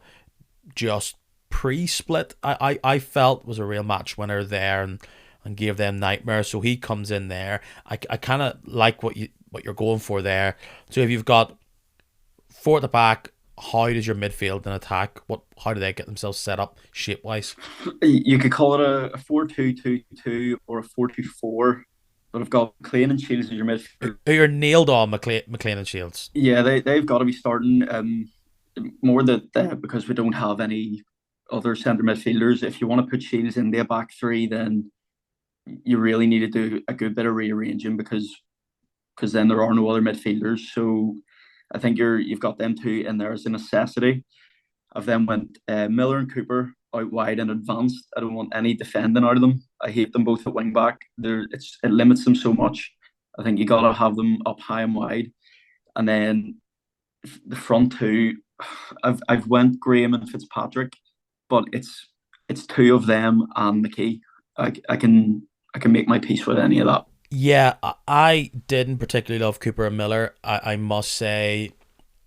just pre-split. I felt was a real match winner there and gave them nightmares. So he comes in there. I kind of like what you're going for there. So if you've got four at the back, how does your midfield and attack? How do they get themselves set up shape wise? You could call it a 4-2-2-2 or a 4-2-4. But I've got McLean and Shields as your midfield. You're nailed on McLean and Shields. Yeah, they've got to be starting. More that because we don't have any other centre midfielders. If you want to put Shields in their back three, then you really need to do a good bit of rearranging because then there are no other midfielders. So I think you've got them two in there as a necessity. I've then went Miller and Cooper out wide and advanced. I don't want any defending out of them. I hate them both at wing back. It limits them so much. I think you got to have them up high and wide. And then the front two, I've went Graham and Fitzpatrick, but it's two of them and McKee. I can make my peace with any of that. Yeah, I didn't particularly love Cooper and Miller. I must say,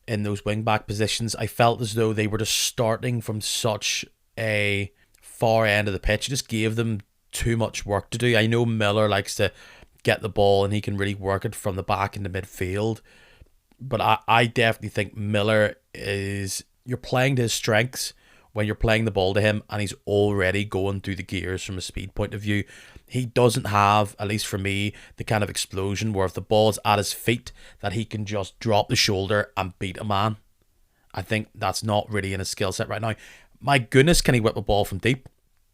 in those wing back positions, I felt as though they were just starting from such a far end of the pitch. It just gave them too much work to do. I know Miller likes to get the ball and he can really work it from the back into midfield, but I definitely think Miller you're playing to his strengths when you're playing the ball to him and he's already going through the gears from a speed point of view. He doesn't have, at least for me, the kind of explosion where if the ball's at his feet that he can just drop the shoulder and beat a man. I think that's not really in his skill set right now. My goodness, can he whip a ball from deep?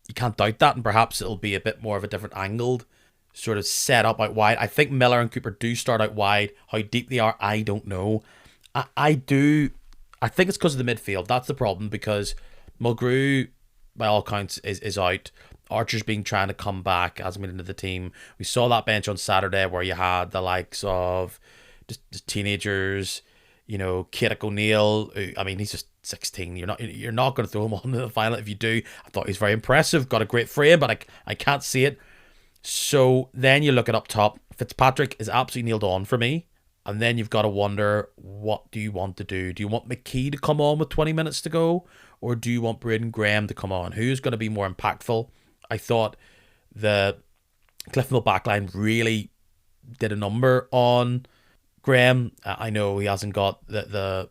You can't doubt that, and perhaps it'll be a bit more of a different angled sort of set up out wide. I think Miller and Cooper do start out wide. How deep they are, I don't know. I think it's because of the midfield. That's the problem, because Mulgrew, by all counts, is out. Archer's been trying to come back, hasn't been into the team. We saw that bench on Saturday where you had the likes of just teenagers, Kieran O'Neill. I mean, he's just 16. You're not going to throw him on in the final. If you do, I thought he's very impressive, got a great frame, but I can't see it. So then you look at up top. Fitzpatrick is absolutely nailed on for me. And then you've got to wonder, what do you want to do? Do you want McKee to come on with 20 minutes to go? Or do you want Braden Graham to come on? Who's going to be more impactful? I thought the Cliftonville backline really did a number on Graham. I know he hasn't got the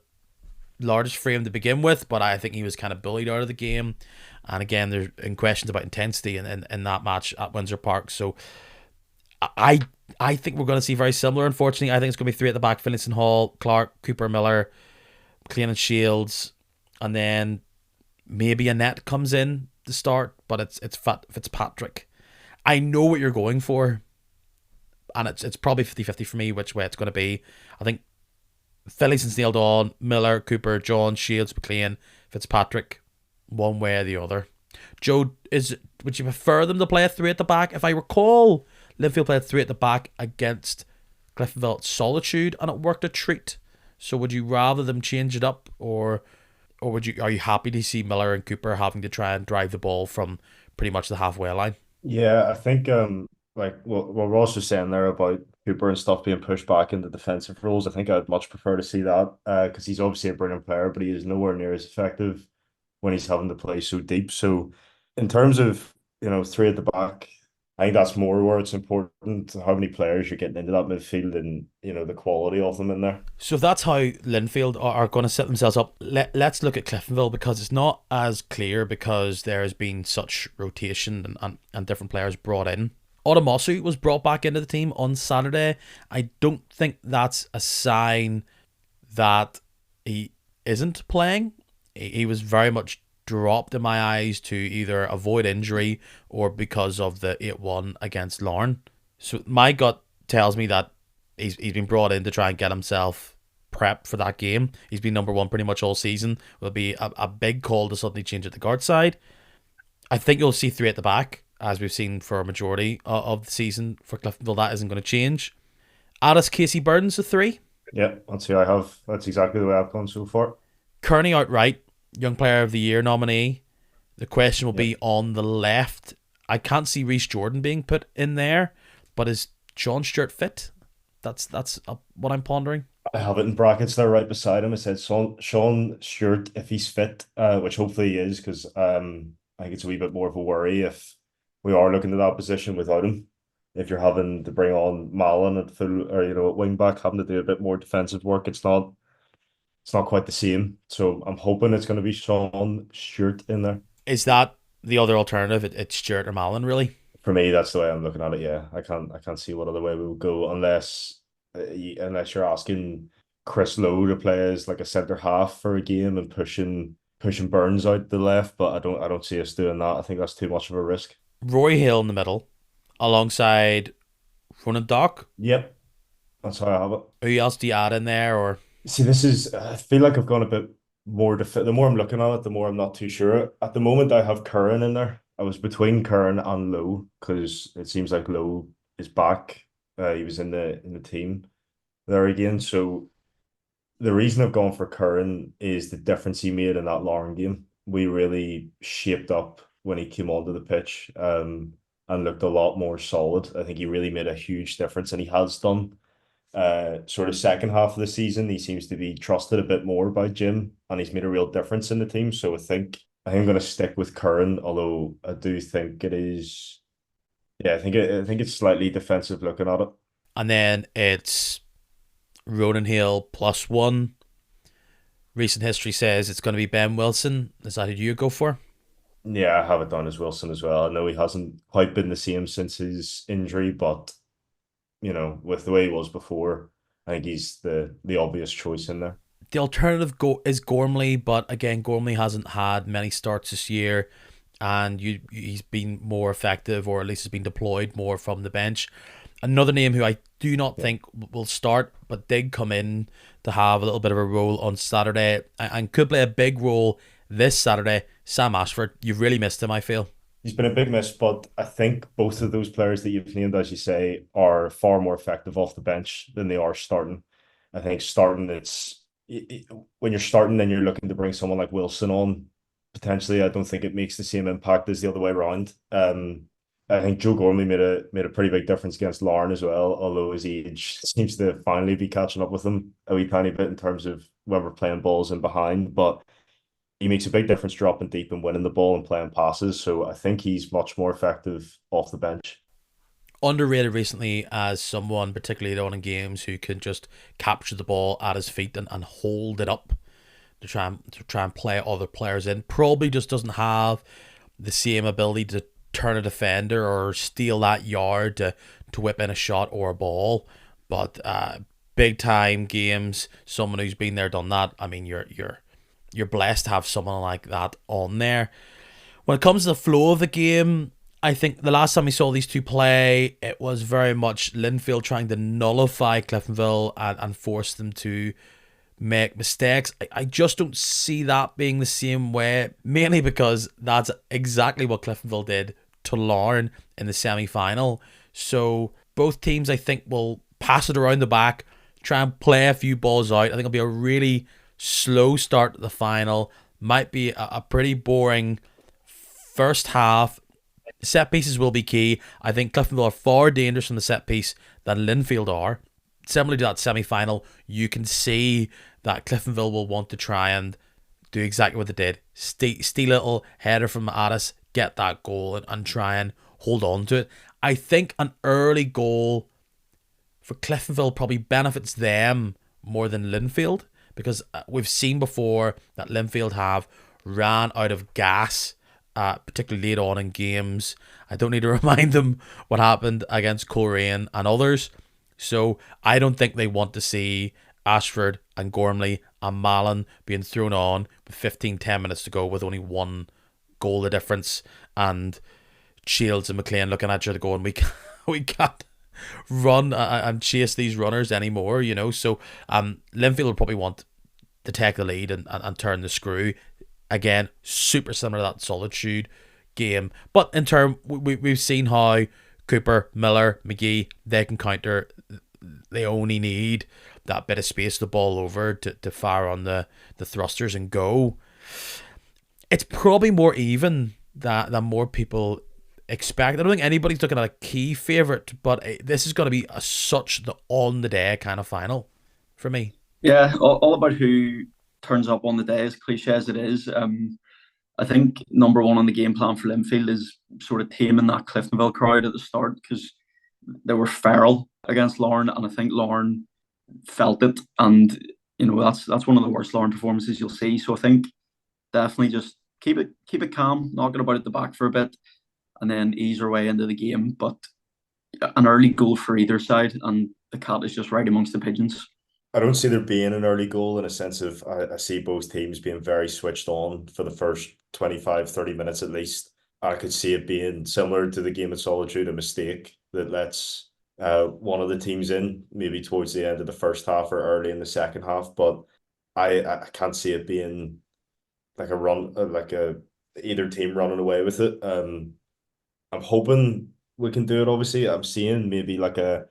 largest frame to begin with, but I think he was kind of bullied out of the game. And again, there's questions about intensity in that match at Windsor Park. So I I think we're going to see very similar, unfortunately. I think it's going to be three at the back: Finlayson, Hall, Clark, Cooper, Miller, McLean and Shields, and then maybe Annette comes in to start, but it's Fitzpatrick. I know what you're going for, and it's probably 50-50 for me which way it's going to be. I think Finlayson's nailed on: Miller, Cooper, John, Shields, McLean, Fitzpatrick, one way or the other. Joe, would you prefer them to play a three at the back? If I recall, Linfield played three at the back against Cliftonville Solitude, and it worked a treat. So would you rather them change it up, or are you happy to see Miller and Cooper having to try and drive the ball from pretty much the halfway line? Yeah, I think like what Ross was saying there about Cooper and stuff being pushed back into defensive roles, I think I'd much prefer to see that because he's obviously a brilliant player, but he is nowhere near as effective when he's having to play so deep. So in terms of, three at the back, I think that's more where it's important how many players you're getting into that midfield and, the quality of them in there. So if that's how Linfield are going to set themselves up, let's look at Cliftonville, because it's not as clear because there has been such rotation and different players brought in. Otomosu was brought back into the team on Saturday. I don't think that's a sign that he isn't playing. He was very much dropped in my eyes to either avoid injury or because of the 8-1 against Larne. So my gut tells me that he's been brought in to try and get himself prepped for that game. He's been number one pretty much all season. It will be a big call to suddenly change at the guard side. I think you'll see three at the back, as we've seen for a majority of the season for Cliftonville. That isn't going to change. Addis Casey Burns, the three. Yeah, that's who I have. That's exactly the way I've gone so far. Kearney outright, Young Player of the Year nominee. The question will be on the left. I can't see Reece Jordan being put in there, but is Sean Stewart fit? That's what I'm pondering. I have it in brackets there right beside him. It said Sean Stewart if he's fit, which hopefully he is, because I think it's a wee bit more of a worry if we are looking at that position without him. If you're having to bring on Malin at full or at wing back, having to do a bit more defensive work, it's not quite the same. So I'm hoping it's going to be Sean Stewart in there. Is that the other alternative? It's Stewart or Malin, really? For me, that's the way I'm looking at it. Yeah, I can't see what other way we will go unless you're asking Chris Lowe to play as like a centre half for a game and pushing Burns out the left. But I don't see us doing that. I think that's too much of a risk. Roy Hill in the middle, alongside Ronan Dock. Yep, that's how I have it. Who else do you add in there? Or See, this is, I feel like I've gone a bit more, the more I'm looking at it, the more I'm not too sure. At the moment, I have Curran in there. I was between Curran and Lowe because it seems like Lowe is back. He was in the team there again. So the reason I've gone for Curran is the difference he made in that Lauren game. We really shaped up when he came onto the pitch and looked a lot more solid. I think he really made a huge difference, and he has done. Sort of second half of the season, he seems to be trusted a bit more by Jim, and he's made a real difference in the team. So I think I'm going to stick with Curran, although I do think it is. Yeah, I think it's slightly defensive looking at it. And then it's Ronan Hill +1. Recent history says it's going to be Ben Wilson. Is that who you go for? Yeah, I have it down as Wilson as well. I know he hasn't quite been the same since his injury, but with the way he was before, I think he's the obvious choice in there. The alternative is Gormley, but again, Gormley hasn't had many starts this year, and he's been more effective, or at least has been deployed more from the bench. Another name who I do not think will start, but did come in to have a little bit of a role on Saturday and could play a big role this Saturday, Sam Ashford. You've really missed him, I feel. He's been a big miss, but I think both of those players that you've named, as you say, are far more effective off the bench than they are starting. I think starting, when you're starting, then you're looking to bring someone like Wilson on. Potentially, I don't think it makes the same impact as the other way around. I think Joe Gormley made a pretty big difference against Larne as well, although his age seems to finally be catching up with him a wee tiny bit in terms of when we're playing balls in behind. But he makes a big difference dropping deep and winning the ball and playing passes. So I think he's much more effective off the bench. Underrated recently as someone, particularly on in games, who can just capture the ball at his feet and hold it up to try and play other players in. Probably just doesn't have the same ability turn a defender or steal that yard to whip in a shot or a ball. But big time games, someone who's been there, done that. I mean, you're blessed to have someone like that on there. When it comes to the flow of the game, I think the last time we saw these two play, it was very much Linfield trying to nullify Cliftonville and force them to make mistakes. I just don't see that being the same way, mainly because that's exactly what Cliftonville did to Larne in the semi-final. So both teams, I think, will pass it around the back, try and play a few balls out. I think it'll be a really slow start to the final. Might be a pretty boring first half. Set pieces will be key. I think Cliftonville are far dangerous from the set piece than Linfield are. Similar to that semi-final, you can see that Cliftonville will want to try and do exactly what they did. Steal a little header from Addis, get that goal and try and hold on to it. I think an early goal for Cliftonville probably benefits them more than Linfield, because we've seen before that Linfield have ran out of gas, particularly late on in games. I don't need to remind them what happened against Coleraine and others. So I don't think they want to see Ashford and Gormley and Mallon being thrown on with 10 minutes to go with only one goal the difference, and Shields and McLean looking at you to going, we can't run and chase these runners anymore, you know. So Linfield will probably want to take the lead and turn the screw. Again, super similar to that Solitude game. But in turn, we've seen how Cooper, Miller, McGee, they can counter. They only need that bit of space, the ball over to fire on the thrusters and go. It's probably more even than more people expect. I don't think anybody's looking at a key favourite, but this is going to be such the on-the-day kind of final for me. Yeah, all about who turns up on the day, as cliche as it is. I think number one on the game plan for Linfield is sort of taming that Cliftonville crowd at the start, because they were feral against Larne, and I think Larne felt it, and you know that's one of the worst Larne performances you'll see. So I think definitely just keep it calm, knock it about at the back for a bit, and then ease our way into the game. But an early goal for either side, and the cat is just right amongst the pigeons. I don't see there being an early goal, in a sense of I see both teams being very switched on for the first 25, 30 minutes at least. I could see it being similar to the game at Solitude, a mistake that lets one of the teams in, maybe towards the end of the first half or early in the second half. But I can't see it being like a run, like either team running away with it. I'm hoping we can do it. Obviously, I'm seeing maybe like a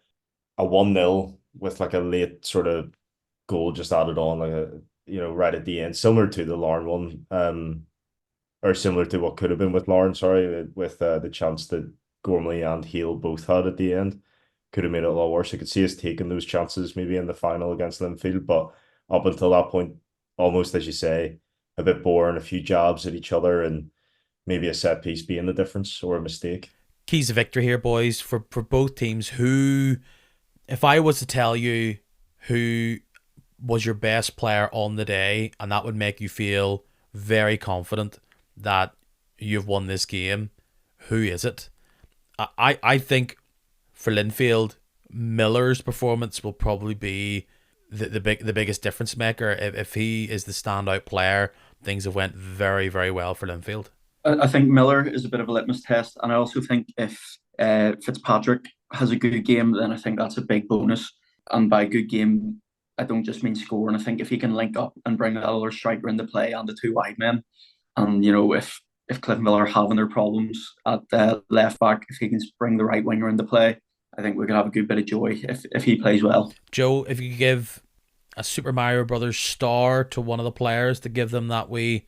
1-0 with like a late sort of goal just added on, like right at the end, similar to the Larne one, or similar to what could have been with Larne. Sorry, with the chance that Gormley and Hale both had at the end, could have made it a lot worse. I could see us taking those chances maybe in the final against Linfield, but up until that point, almost as you say, a bit boring, a few jabs at each other, and maybe a set piece being the difference or a mistake. Keys to victory here, boys, for both teams. Who, if I was to tell you who was your best player on the day, and that would make you feel very confident that you've won this game, who is it? I think for Linfield, Miller's performance will probably be the biggest difference maker. If he is the standout player, things have went very, very well for Linfield. I think Miller is a bit of a litmus test, and I also think if Fitzpatrick has a good game, then I think that's a big bonus. And by good game, I don't just mean scoring. I think if he can link up and bring that other striker into play and the two wide men, and if Cliftonville are having their problems at left back, if he can bring the right winger into play, I think we could have a good bit of joy if he plays well. Joe, if you could give a Super Mario Brothers star to one of the players to give them that wee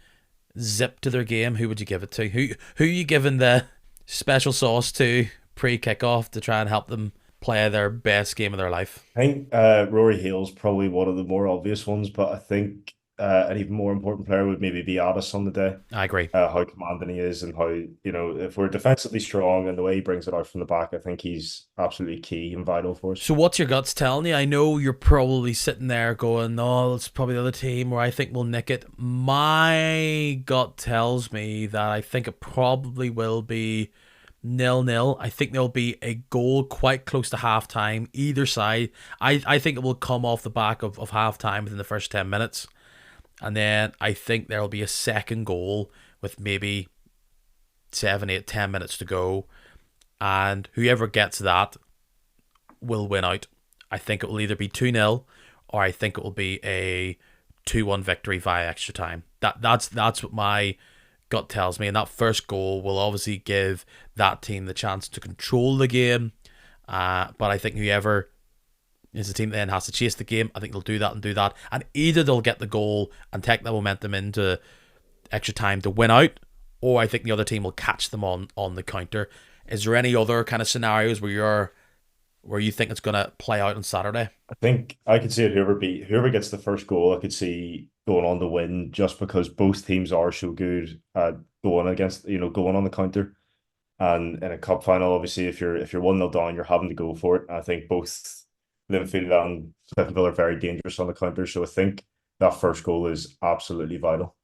zip to their game, who would you give it to? Who are you giving the special sauce to pre-kickoff to try and help them play their best game of their life? I think Rory Hale's probably one of the more obvious ones, but I think an even more important player would maybe be Addis on the day. I agree. How commanding he is, and how, if we're defensively strong and the way he brings it out from the back, I think he's absolutely key and vital for us. So what's your guts telling you? I know you're probably sitting there going, oh, it's probably the other team where I think we'll nick it. My gut tells me that I think it probably will be 0-0. I think there'll be a goal quite close to half time, either side. I think it will come off the back of half time within the first 10 minutes. And then I think there'll be a second goal with maybe 7, 8, 10 minutes to go. And whoever gets that will win out. I think it will either be 2-0 or I think it will be a 2-1 victory via extra time. That's what my gut tells me. And that first goal will obviously give that team the chance to control the game. But I think whoever is the team that then has to chase the game, I think they'll do that and do that. And either they'll get the goal and take the momentum into extra time to win out, or I think the other team will catch them on the counter. Is there any other kind of scenarios where you think it's going to play out on Saturday? I think I could see it whoever gets the first goal, I could see going on to win just because both teams are so good at going on the counter. And in a cup final, obviously, if you're 1-0 down, you're having to go for it. I think both Linfield and Cliftonville are very dangerous on the counter. So I think that first goal is absolutely vital.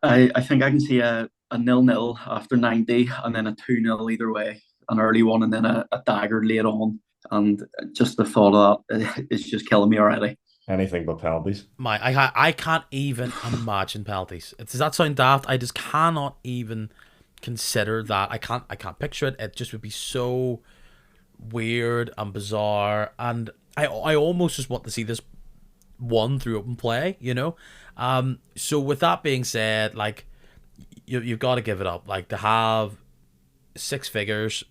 I think I can see a 0-0 after 90 and then a 2-0 either way, an early one and then a dagger late on. And just the thought of that is just killing me already. Anything but penalties. I can't even imagine penalties. Does that sound daft? I just cannot even consider that. I can't picture it. It just would be so weird and bizarre, and I almost just want to see this won through open play, you know. So with that being said, like you've got to give it up. Like to have 6 figures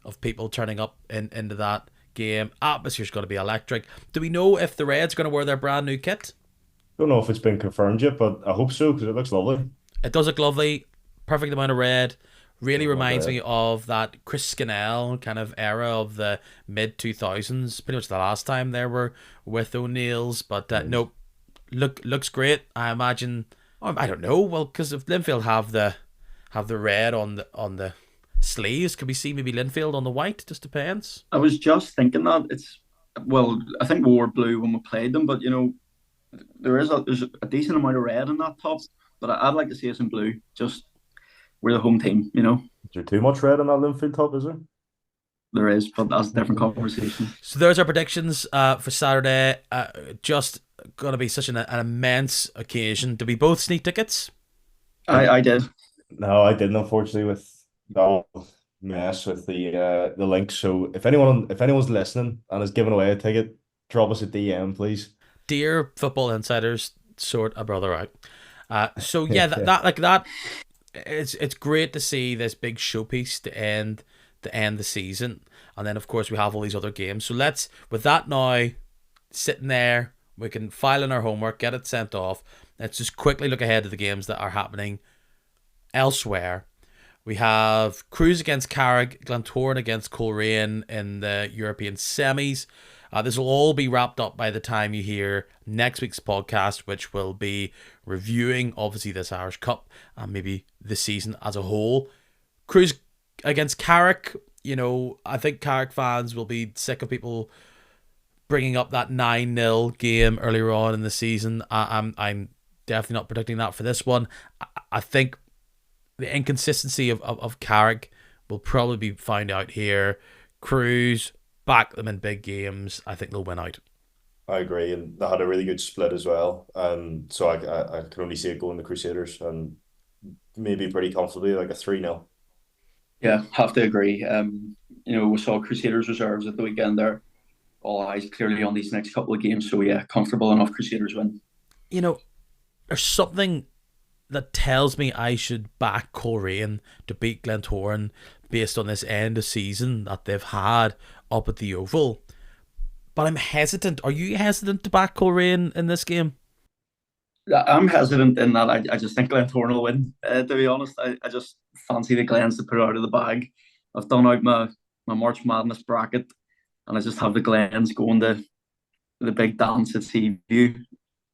of people turning up into that game, atmosphere's going to be electric. Do we know if the Reds are going to wear their brand new kit? Don't know if it's been confirmed yet, but I hope so because it looks lovely. It does look lovely. Perfect amount of red. Really reminds me of that Chris Scannell kind of era of the mid 2000s. Pretty much the last time they were with O'Neill's. But nope, looks great. I imagine. I don't know. Well, because if Linfield have the red on the sleeves, could we see maybe Linfield on the white? Just depends. I was just thinking that I think we wore blue when we played them, but there's a decent amount of red in that top. But I'd like to see us in blue. Just we're the home team, Is there too much red on that Linfield top, is there? There is, but that's a different conversation. So there's our predictions for Saturday. Just going to be such an immense occasion. Did we both sneak tickets? I did. No, I didn't, unfortunately, with that mess with the link. So if anyone's listening and is giving away a ticket, drop us a DM, please. Dear football insiders, sort a brother out. So yeah, that it's great to see this big showpiece to end the season, and then of course we have all these other games. So let's, with that now sitting there, we can file in our homework, get it sent off. Let's just quickly look ahead to the games that are happening elsewhere. We have Crews against Carrick, Glentoran against Coleraine in the European semis. This will all be wrapped up by the time you hear next week's podcast, which will be reviewing, obviously, this Irish Cup and maybe the season as a whole. Crews against Carrick, I think Carrick fans will be sick of people bringing up that 9-0 game earlier on in the season. I'm definitely not predicting that for this one. I think the inconsistency of Carrick will probably be found out here. Crews, back them in big games. I think they'll win out. I agree, and they had a really good split as well. So I can only see it going the Crusaders, and maybe pretty comfortably like a 3-0. Yeah, have to agree. We saw Crusaders reserves at the weekend there. All eyes clearly on these next couple of games. So yeah, comfortable enough Crusaders win. There's something that tells me I should back Coleraine to beat Glentoran based on this end of season that they've had up at the Oval. But I'm hesitant. Are you hesitant to back Coleraine in this game? I'm hesitant in that I just think Glentoran will win. To be honest, I just fancy the Glens to put it out of the bag. I've done out my March Madness bracket, and I just have the Glens going to the big dance at Seaview.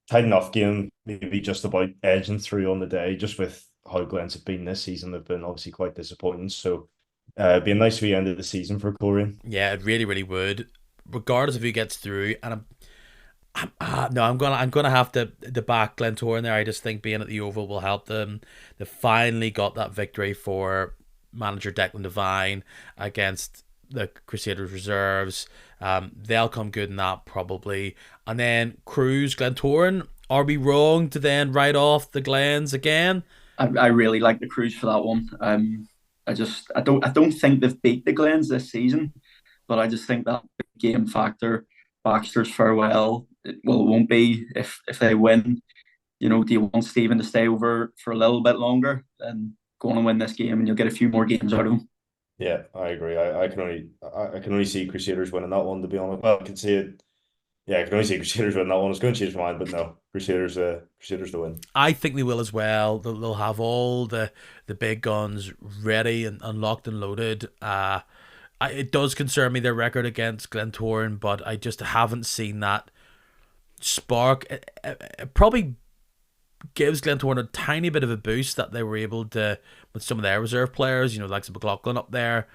Tight enough game, maybe just about edging through on the day, just with how Glens have been this season. They've been obviously quite disappointing. So it'd be a nice wee end of the season for Coleraine. Yeah, it really, really would. Regardless of who gets through, and I'm gonna have to back Glentoran there. I just think being at the Oval will help them. They finally got that victory for manager Declan Devine against the Crusaders reserves. They'll come good in that probably. And then Crews, Glentoran. Are we wrong to then write off the Glens again? I really like the Cruise for that one. I don't think they've beat the Glens this season, but I just think that game factor, Baxter's farewell, it won't be if they win. Do you want Stephen to stay over for a little bit longer and go on and win this game, and you'll get a few more games out of him? Yeah, I agree. I can only see Crusaders winning that one, to be honest. Well, I can see it. Yeah, I can only see Crusaders winning that one. I was going to change my mind, but no, Crusaders to win. I think they will as well. They'll have all the big guns ready and locked and loaded. It does concern me their record against Glentoran, but I just haven't seen that spark. It probably gives Glentoran a tiny bit of a boost that they were able to, with some of their reserve players, like some McLaughlin up there,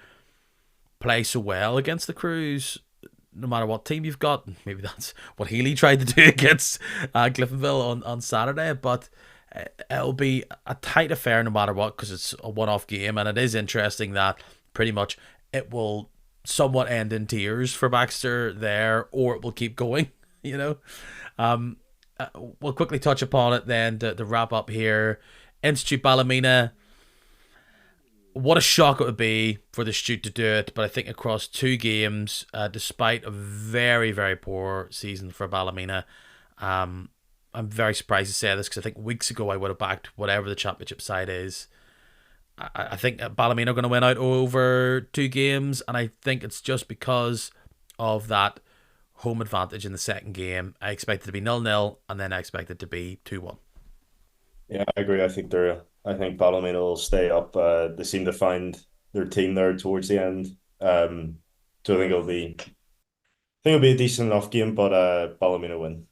play so well against the Crews. No matter what team you've got, maybe that's what Healy tried to do against Cliftonville on Saturday, but it'll be a tight affair no matter what, because it's a one-off game, and it is interesting that pretty much it will somewhat end in tears for Baxter there, or it will keep going, We'll quickly touch upon it then to wrap up here. Institute Ballymena, what a shock it would be for the Stute to do it, but I think across two games, despite a very, very poor season for Ballymena, I'm very surprised to say this because I think weeks ago I would have backed whatever the championship side is. I think Ballymena are going to win out over two games, and I think it's just because of that home advantage in the second game. I expect it to be 0-0, and then I expect it to be 2-1. Yeah, I agree. I think Ballymena will stay up. They seem to find their team there towards the end. So I think it'll be a decent enough game, but Ballymena win.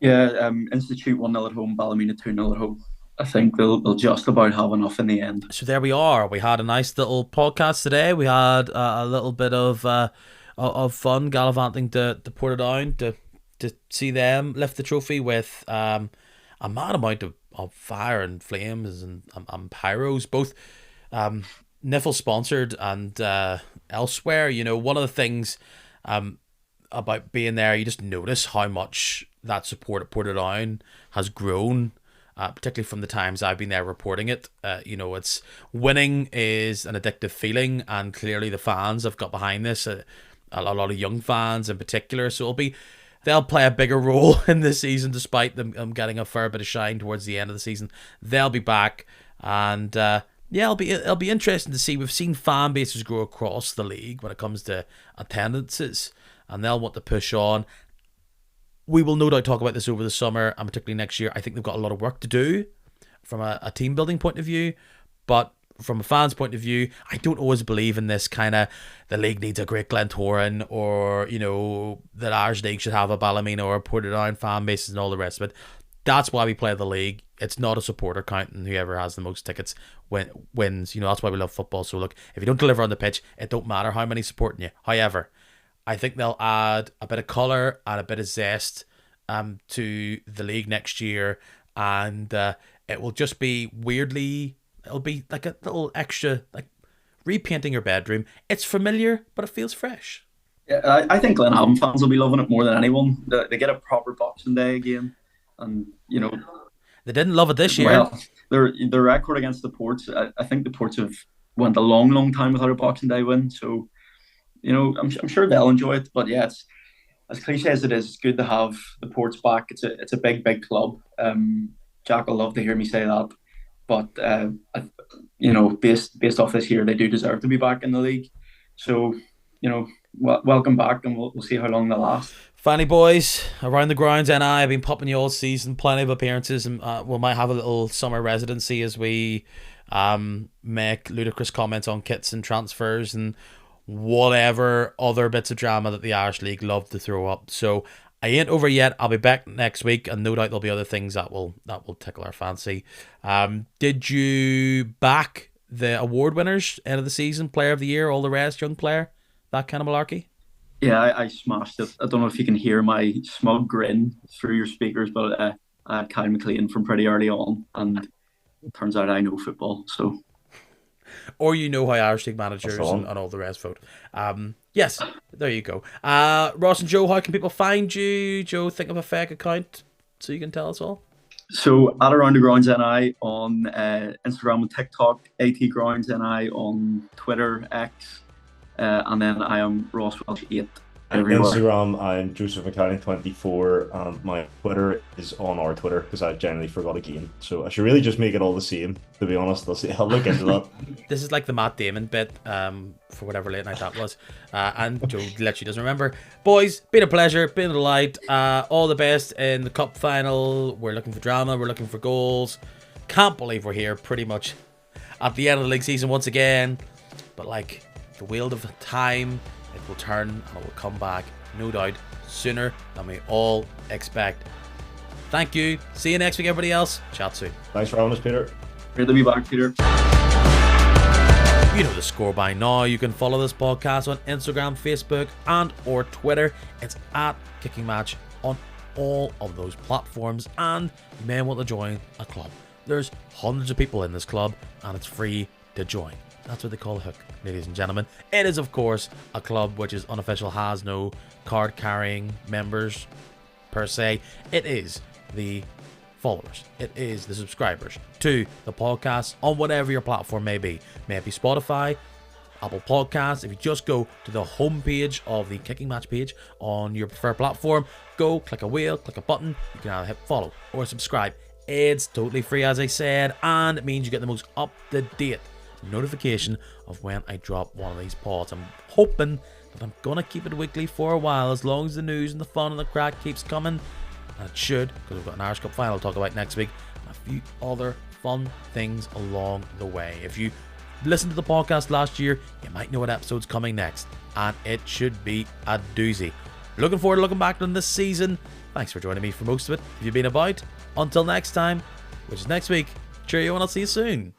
Yeah, Institute 1-0 at home, Ballymena 2-0 at home. I think they'll just about have enough in the end. So there we are. We had a nice little podcast today. We had a little bit of fun gallivanting to Portadown to see them lift the trophy with a mad amount of fire and flames and pyros, both Niffle sponsored and elsewhere. One of the things about being there, you just notice how much that support at Portadown has grown. Particularly from the times I've been there reporting it. It's winning is an addictive feeling, and clearly the fans have got behind this. A lot of young fans in particular, so they'll play a bigger role in this season, despite them getting a fair bit of shine towards the end of the season. They'll be back, and it'll be interesting to see. We've seen fan bases grow across the league when it comes to attendances, and they'll want to push on. We will no doubt talk about this over the summer, and particularly next year. I think they've got a lot of work to do from a team building point of view, but from a fan's point of view, I don't always believe in this kind of the league needs a great Glentoran, or that Irish League should have a Ballymena or a Portadown fan bases and all the rest of it. That's why we play the league. It's not a supporter count, and whoever has the most tickets wins. That's why we love football. So look, if you don't deliver on the pitch, it don't matter how many supporting you. However, I think they'll add a bit of colour and a bit of zest to the league next year, and it will just be weirdly. It'll be like a little extra, like repainting your bedroom. It's familiar, but it feels fresh. Yeah, I think Glenavon fans will be loving it more than anyone. They get a proper Boxing Day again, and they didn't love it this year. Well, their record against the Ports, I think the Ports have went a long, long time without a Boxing Day win. So, I'm sure they'll enjoy it. But yeah, it's as cliche as it is. It's good to have the Ports back. It's a big, big club. Jack will love to hear me say that. But based off this year, they do deserve to be back in the league. So, welcome back, and we'll see how long they last. Finally, boys, around the grounds, and I've been popping you all season, plenty of appearances, and we might have a little summer residency as we make ludicrous comments on kits and transfers and whatever other bits of drama that the Irish League love to throw up. So I ain't over yet. I'll be back next week, and no doubt there'll be other things that will tickle our fancy. Did you back the award winners, end of the season, player of the year, all the rest, young player, that kind of malarkey? Yeah, I smashed it. I don't know if you can hear my smug grin through your speakers, but I had Kyle McLean from pretty early on, and it turns out I know football. So or you know how Irish League managers and all the rest vote. Yes, there you go. Ross and Joe, how can people find you? Joe, think of a fake account so you can tell us all. So at Around the Grounds NI on Instagram and TikTok, AT Grounds NI on Twitter, X, and then I am Ross Welsh 8 everywhere. Instagram, I'm Joseph McCallion 24, and my Twitter is on our Twitter because I generally forgot again. So I should really just make it all the same, to be honest. I'll look into that. This is like the Matt Damon bit for whatever late night that was. And Joe literally doesn't remember. Boys, been a pleasure, been a delight. All the best in the cup final. We're looking for drama, we're looking for goals. Can't believe we're here pretty much at the end of the league season once again. But like the wheel of time, it will turn and it will come back, no doubt, sooner than we all expect. Thank you. See you next week, everybody else. Chat soon. Thanks for having us, Peter. Great to be back, Peter. You know the score by now. You can follow this podcast on Instagram, Facebook, and or Twitter. It's at Kicking Match on all of those platforms, and you may want to join a club. There's hundreds of people in this club, and it's free to join. That's what they call a hook, ladies and gentlemen. It is, of course, a club which is unofficial, has no card-carrying members per se. It is the followers. It is the subscribers to the podcast on whatever your platform may be. May it be Spotify, Apple Podcasts. If you just go to the homepage of the Kicking Match page on your preferred platform, go click a wheel, click a button. You can either hit follow or subscribe. It's totally free, as I said, and it means you get the most up-to-date notification of when I drop one of these pods. I'm hoping that I'm gonna keep it weekly for a while, as long as the news and the fun and the crack keeps coming, and it should, because we've got an Irish Cup final to talk about next week and a few other fun things along the way. If you listened to the podcast last year, you might know what episode's coming next, and it should be a doozy. Looking forward to looking back on this season. Thanks for joining me for most of it. If you've been about, until next time, which is next week, cheerio, and I'll see you soon.